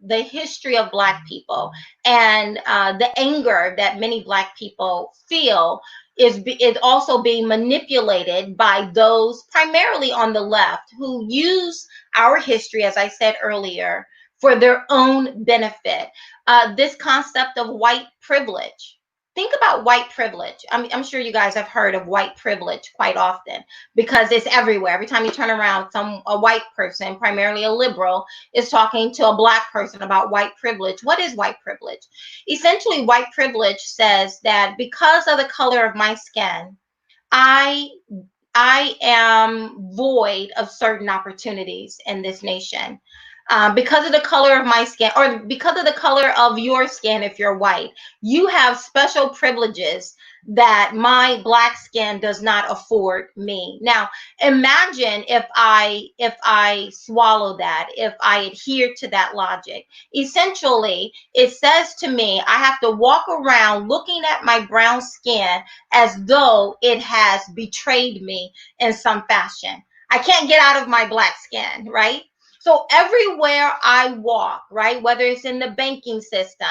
the history of Black people and the anger that many Black people feel is also being manipulated by those primarily on the left who use our history, as I said earlier, for their own benefit. This concept of white privilege. Think about white privilege. I'm sure you guys have heard of white privilege quite often because it's everywhere. Every time you turn around, a white person, primarily a liberal, is talking to a Black person about white privilege. What is white privilege? Essentially, white privilege says that because of the color of my skin, I am void of certain opportunities in this nation. Because of the color of my skin, or because of the color of your skin, if you're white, you have special privileges that my Black skin does not afford me. Now, imagine if I swallow that, if I adhere to that logic. Essentially, it says to me, I have to walk around looking at my brown skin as though it has betrayed me in some fashion. I can't get out of my Black skin, right? So everywhere I walk, right, whether it's in the banking system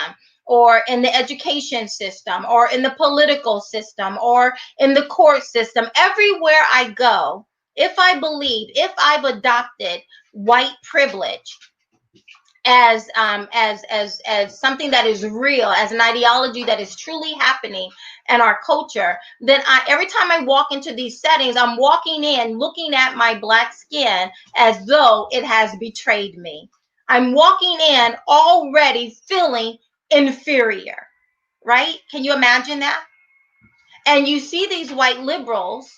or in the education system, or in the political system, or in the court system, everywhere I go, if I've adopted white privilege as something that is real, as an ideology that is truly happening in our culture, then every time I walk into these settings, I'm walking in looking at my black skin as though it has betrayed me. I'm walking in already feeling inferior, right? Can you imagine that? And you see these white liberals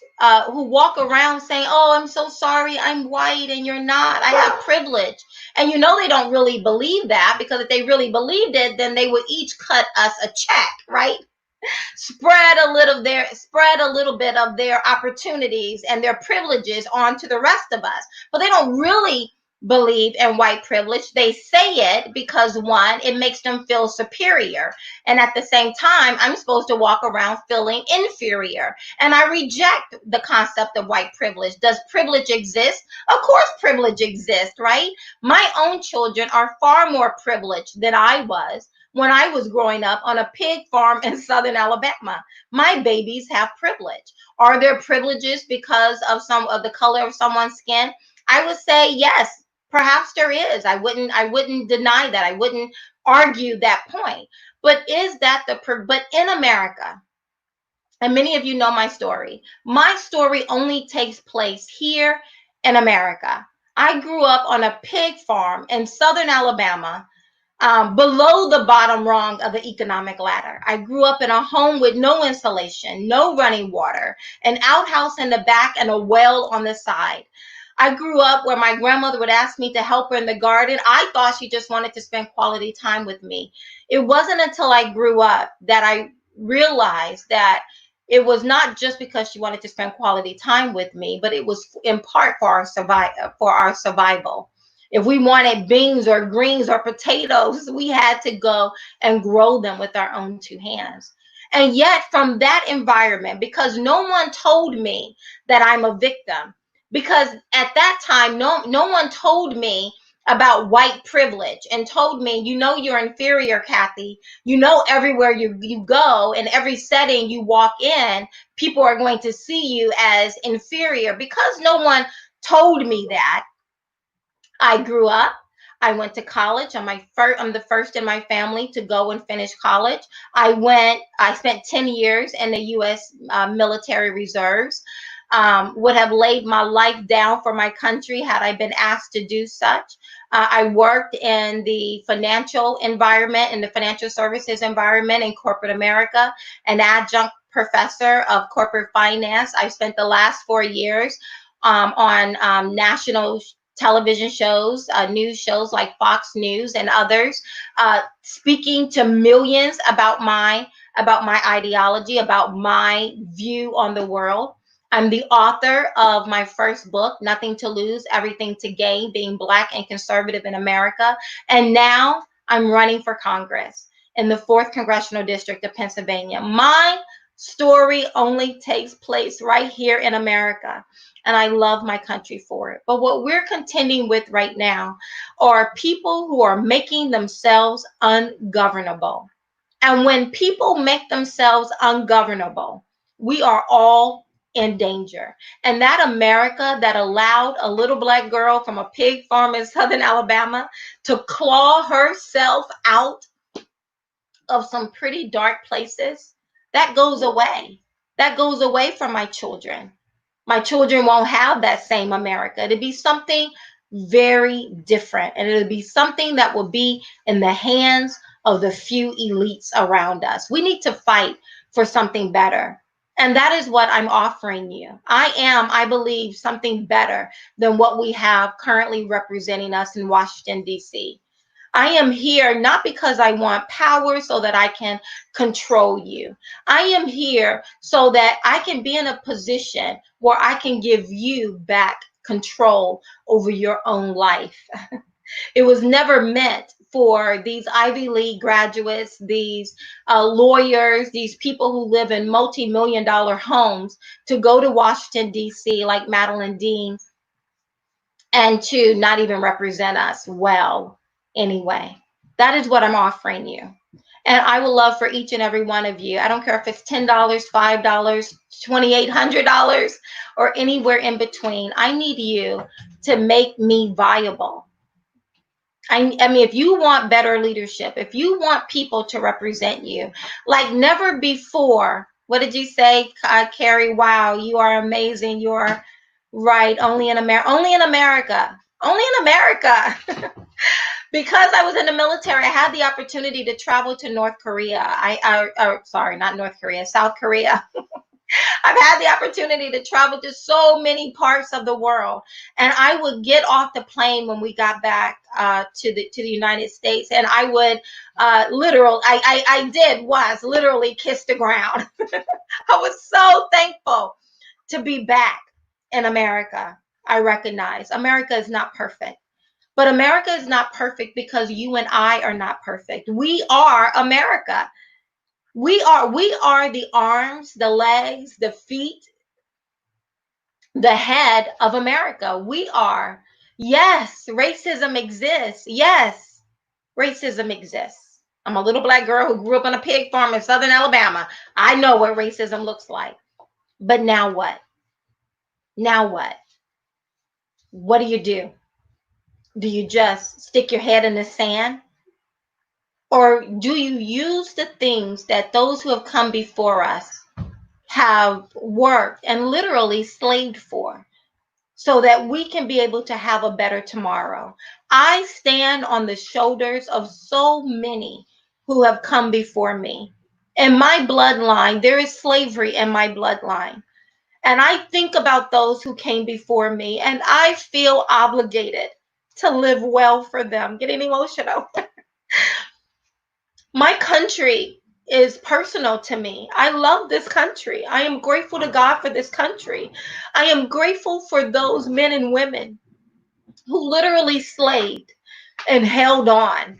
who walk around saying, "Oh, I'm so sorry, I'm white and you're not. I have privilege." And you know they don't really believe that, because if they really believed it, then they would each cut us a check, right? Spread a little bit of their opportunities and their privileges onto the rest of us. But they don't really believe in white privilege. They say it because, one, it makes them feel superior, and at the same time I'm supposed to walk around feeling inferior. And I reject the concept of white privilege. Does privilege exist? Of course privilege exists, right? My own children are far more privileged than I was when I was growing up on a pig farm in southern Alabama. My babies have privilege. Are there privileges because of some of the color of someone's skin? I would say yes, perhaps there is. I wouldn't deny that. I wouldn't argue that point. But is that but in America, and many of you know my story. My story only takes place here in America. I grew up on a pig farm in southern Alabama, below the bottom rung of the economic ladder. I grew up in a home with no insulation, no running water, an outhouse in the back, and a well on the side. I grew up where my grandmother would ask me to help her in the garden. I thought she just wanted to spend quality time with me. It wasn't until I grew up that I realized that it was not just because she wanted to spend quality time with me, but it was in part for our survival. If we wanted beans or greens or potatoes, we had to go and grow them with our own two hands. And yet, from that environment, because no one told me that I'm a victim, because at that time, no one told me about white privilege and told me, you know, you're inferior, Kathy. You know, everywhere you go, in every setting you walk in, people are going to see you as inferior. Because no one told me that, I grew up. I went to college. I'm the first in my family to go and finish college. I spent 10 years in the U.S. Military Reserves. Would have laid my life down for my country had I been asked to do such. I worked in the financial environment, in the financial services environment in corporate America, an adjunct professor of corporate finance. I spent the last 4 years on national television shows, news shows like Fox News and others, speaking to millions about my ideology, about my view on the world. I'm the author of my first book, Nothing to Lose, Everything to Gain, Being Black and Conservative in America. And now I'm running for Congress in the 4th Congressional District of Pennsylvania. My story only takes place right here in America, and I love my country for it. But what we're contending with right now are people who are making themselves ungovernable. And when people make themselves ungovernable, we are all in danger. And that America that allowed a little black girl from a pig farm in southern Alabama to claw herself out of some pretty dark places, that goes away. That goes away from my children. My children won't have that same America. It'll be something very different. And it'll be something that will be in the hands of the few elites around us. We need to fight for something better. And that is what I'm offering you. I believe, something better than what we have currently representing us in Washington, D.C. I am here not because I want power so that I can control you. I am here so that I can be in a position where I can give you back control over your own life. It was never meant for these Ivy League graduates, these lawyers, these people who live in multi-million dollar homes to go to Washington, D.C., like Madeline Dean, and to not even represent us well anyway. That is what I'm offering you. And I would love for each and every one of you, I don't care if it's $10, $5, $2,800, or anywhere in between. I need you to make me viable. I mean, if you want better leadership, if you want people to represent you like never before, what did you say, Carrie? Wow, you are amazing. You are right. Only in America. Only in America. Only in America. Because I was in the military, I had the opportunity to travel to North Korea. Sorry, not North Korea, South Korea. I've had the opportunity to travel to so many parts of the world, and I would get off the plane when we got back to the United States, and I would literally kiss the ground. I was so thankful to be back in America. I recognize America is not perfect. But America is not perfect because you and I are not perfect. We are America. We are the arms, the legs, the feet, the head of America. We are. Yes, racism exists. Yes, racism exists. I'm a little black girl who grew up on a pig farm in Southern Alabama. I know what racism looks like. But now what? Now what? What do you do? Do you just stick your head in the sand? Or do you use the things that those who have come before us have worked and literally slaved for so that we can be able to have a better tomorrow? I stand on the shoulders of so many who have come before me. In my bloodline, there is slavery in my bloodline. And I think about those who came before me and I feel obligated to live well for them. Getting emotional. My country is personal to me. I love this country. I am grateful to God for this country. I am grateful for those men and women who literally slaved and held on,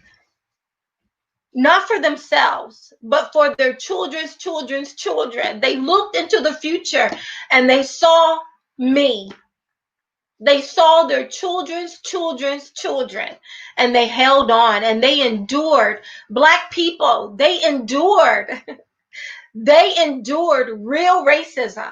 not for themselves, but for their children's children's children. They looked into the future and they saw me. They saw their children's children's children and they held on and they endured. Black people, they endured. They endured real racism,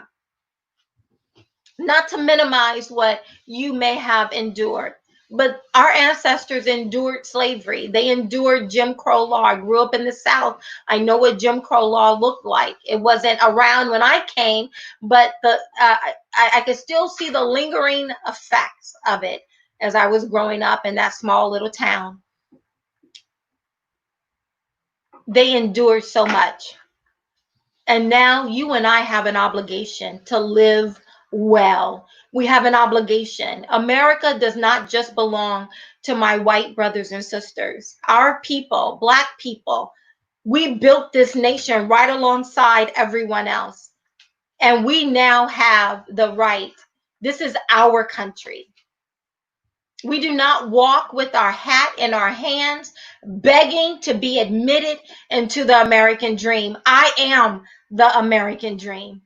not to minimize what you may have endured. But our ancestors endured slavery. They endured Jim Crow law. I grew up in the South. I know what Jim Crow law looked like. It wasn't around when I came, but I could still see the lingering effects of it as I was growing up in that small little town. They endured so much. And now you and I have an obligation to live well. We have an obligation. America does not just belong to my white brothers and sisters. Our people, Black people, we built this nation right alongside everyone else. And we now have the right. This is our country. We do not walk with our hat in our hands, begging to be admitted into the American dream. I am the American dream.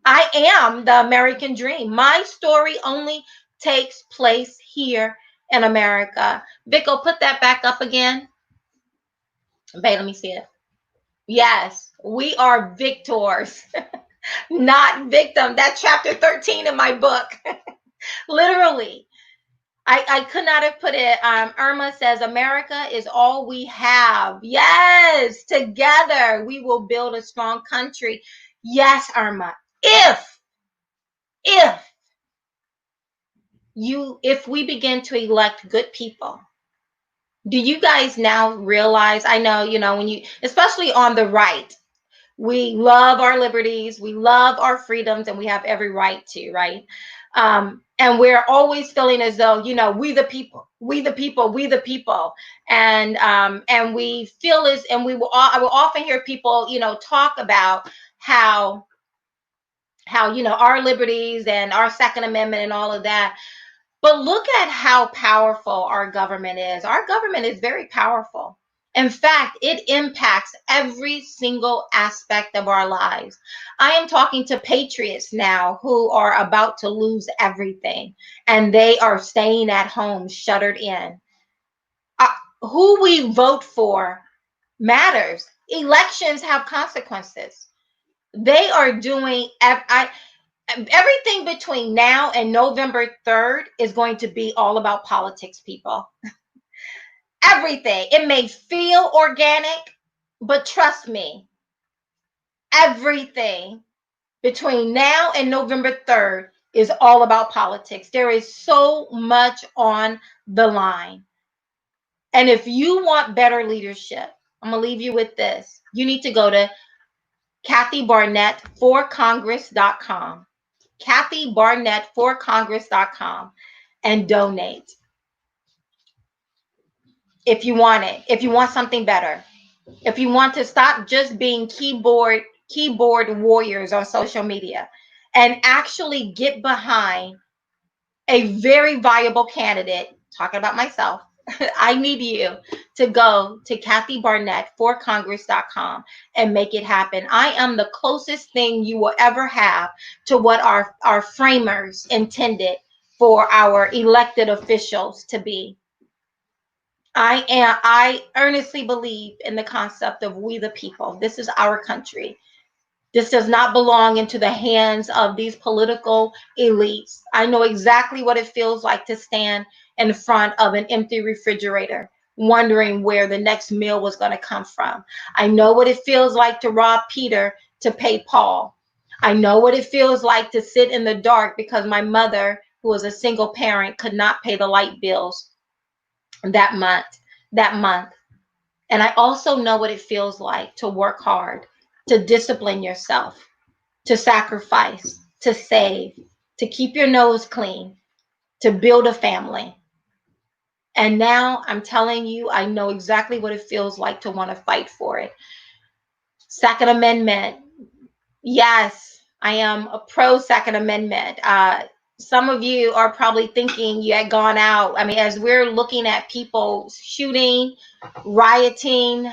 I am the American dream. My story only takes place here in America. Vico, put that back up again. Babe, let me see it. Yes, we are victors, not victim. That's chapter 13 in my book. Literally. I could not have put it. Irma says, America is all we have. Yes, together we will build a strong country. Yes, Irma, if we begin to elect good people. Do you guys now realize, I know, when you, especially on the right, we love our liberties, we love our freedoms, and we have every right to, right? And we're always feeling as though, we the people, we the people, we the people. And we feel as, and I will often hear people, talk about how, our liberties and our Second Amendment and all of that. But look at how powerful our government is. Our government is very powerful. In fact, it impacts every single aspect of our lives. I am talking to patriots now who are about to lose everything, and they are staying at home, shuttered in. Who we vote for matters. Elections have consequences. They are doing, everything between now and November 3rd is going to be all about politics, people. Everything. It may feel organic, but trust me, everything between now and November 3rd is all about politics. There is so much on the line. And if you want better leadership, I'm going to leave you with this. You need to go to Kathy Barnette for Congress.com. Kathy Barnette for Congress.com and donate if you want it, if you want something better. If you want to stop just being keyboard warriors on social media and actually get behind a very viable candidate, talking about myself, I need you to go to Kathy Barnette for Congress.com and make it happen. I am the closest thing you will ever have to what our framers intended for our elected officials to be. I earnestly believe in the concept of we the people. This is our country. This does not belong into the hands of these political elites. I know exactly what it feels like to stand in front of an empty refrigerator, wondering where the next meal was going to come from. I know what it feels like to rob Peter to pay Paul. I know what it feels like to sit in the dark because my mother, who was a single parent, could not pay the light bills that month. That month. And I also know what it feels like to work hard, to discipline yourself, to sacrifice, to save, to keep your nose clean, to build a family. And now I'm telling you, I know exactly what it feels like to want to fight for it. Second Amendment. Yes, I am a pro Second Amendment. Some of you are probably thinking you had gone out. I mean, as we're looking at people shooting, rioting,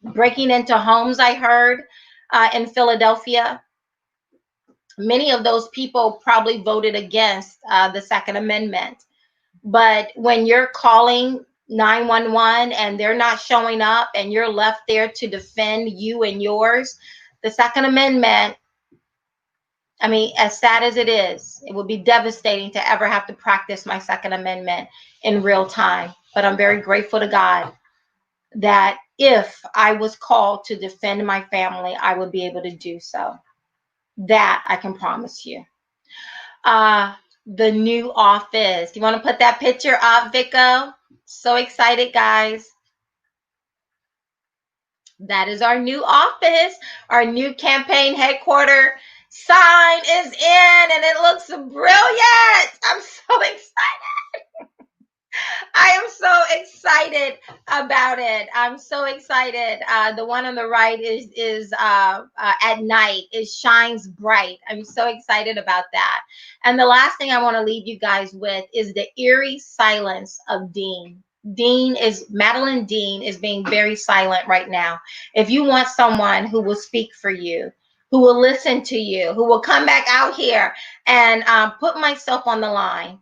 breaking into homes, I heard in Philadelphia. Many of those people probably voted against the Second Amendment. But when you're calling 911 and they're not showing up and you're left there to defend you and yours, the Second Amendment, I mean, as sad as it would be devastating to ever have to practice my Second Amendment in real time. But I'm very grateful to God that if I was called to defend my family, I would be able to do so. That I can promise you. The new office. You want to put that picture up, Vico? So excited, guys. That is our new office, our new campaign headquarters. Sign is in and it looks brilliant. I'm so excited. I am so excited about it. I'm so excited. The one on the right is at night. It shines bright. I'm so excited about that. And the last thing I want to leave you guys with is the eerie silence of Dean. Madeline Dean is being very silent right now. If you want someone who will speak for you, who will listen to you, who will come back out here and put myself on the line,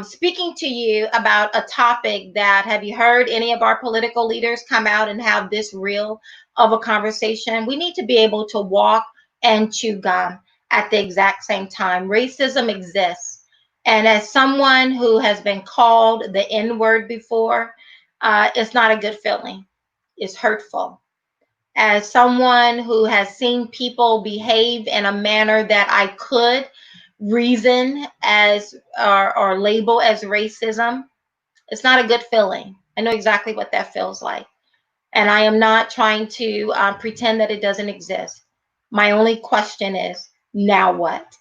speaking to you about a topic that, have you heard any of our political leaders come out and have this real of a conversation? We need to be able to walk and chew gum at the exact same time. Racism exists. And as someone who has been called the N-word before, it's not a good feeling. It's hurtful. As someone who has seen people behave in a manner that I could reason as or label as racism, it's not a good feeling. I know exactly what that feels like. And I am not trying to pretend that it doesn't exist. My only question is, now what?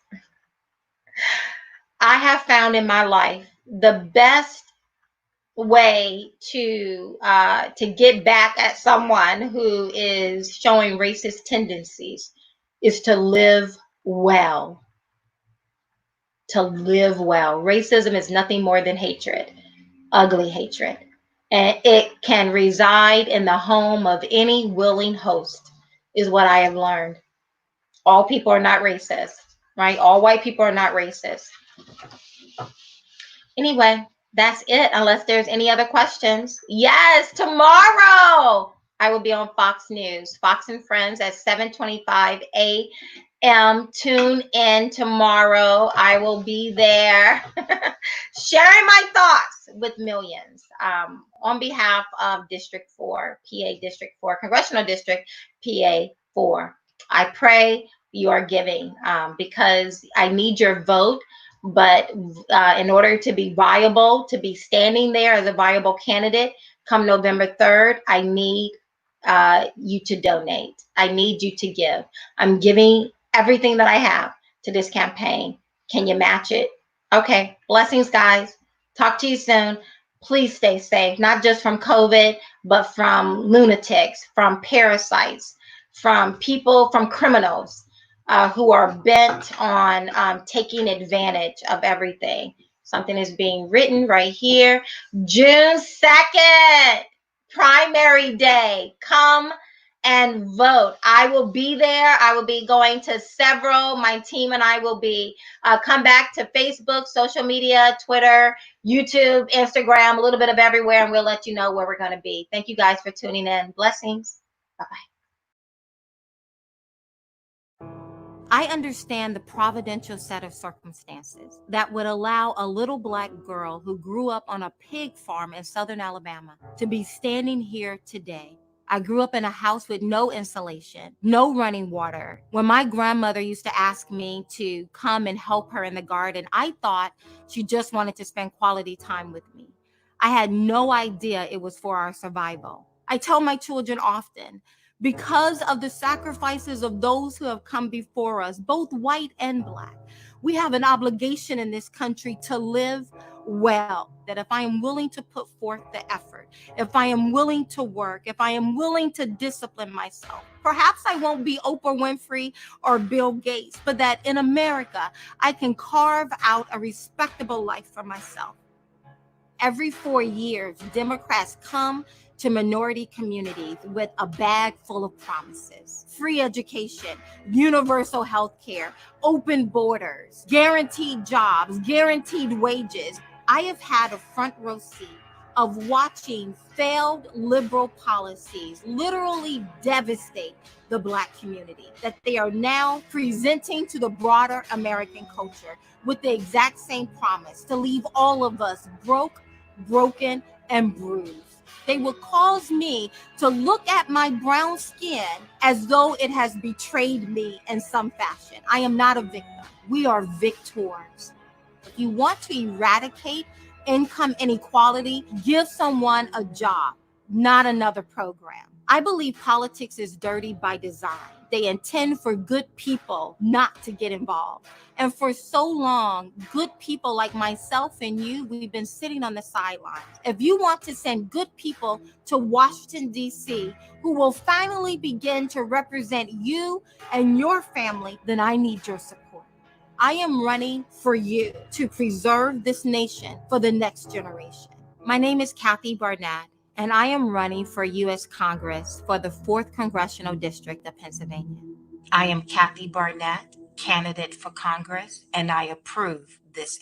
I have found in my life the best way to get back at someone who is showing racist tendencies is to live well. To live well. Racism is nothing more than hatred, ugly hatred. And it can reside in the home of any willing host, is what I have learned. All people are not racist, right? All white people are not racist. Anyway, that's it, unless there's any other questions. Yes, tomorrow. I will be on Fox News, Fox and Friends at 7:25 a.m. Tune in tomorrow. I will be there sharing my thoughts with millions on behalf of District 4, PA District 4, Congressional District PA 4. I pray you are giving because I need your vote. But in order to be viable, to be standing there as a viable candidate come November 3rd, I need you to donate. I need you to give. I'm giving everything that I have to this campaign. Can you match it? Okay. Blessings, guys. Talk to you soon. Please stay safe, not just from COVID, but from lunatics, from parasites, from people, from criminals who are bent on taking advantage of everything. Something is being written right here. June 2nd, primary day. Come and vote. I will be there. I will be going to several. My team and I will be come back to Facebook, social media, Twitter, YouTube, Instagram, a little bit of everywhere, and we'll let you know where we're going to be. Thank you guys for tuning in. Blessings. Bye-bye. I understand the providential set of circumstances that would allow a little black girl who grew up on a pig farm in southern Alabama to be standing here today. I grew up in a house with no insulation, no running water. When my grandmother used to ask me to come and help her in the garden, I thought she just wanted to spend quality time with me. I had no idea it was for our survival. I tell my children often, because of the sacrifices of those who have come before us, both white and black, we have an obligation in this country to live well. That if I am willing to put forth the effort, if I am willing to work, if I am willing to discipline myself, perhaps I won't be Oprah Winfrey or Bill Gates, but that in America, I can carve out a respectable life for myself. Every 4 years, Democrats come to minority communities with a bag full of promises: free education, universal health care, open borders, guaranteed jobs, guaranteed wages. I have had a front row seat of watching failed liberal policies literally devastate the black community, that they are now presenting to the broader American culture with the exact same promise to leave all of us broke, broken, and bruised. They will cause me to look at my brown skin as though it has betrayed me in some fashion. I am not a victim. We are victors. If you want to eradicate income inequality, give someone a job, not another program. I believe politics is dirty by design. They intend for good people not to get involved. And for so long, good people like myself and you, we've been sitting on the sidelines. If you want to send good people to Washington, D.C., who will finally begin to represent you and your family, then I need your support. I am running for you to preserve this nation for the next generation. My name is Kathy Barnette, and I am running for U.S. Congress for the 4th Congressional District of Pennsylvania. I am Kathy Barnette, candidate for Congress, and I approve this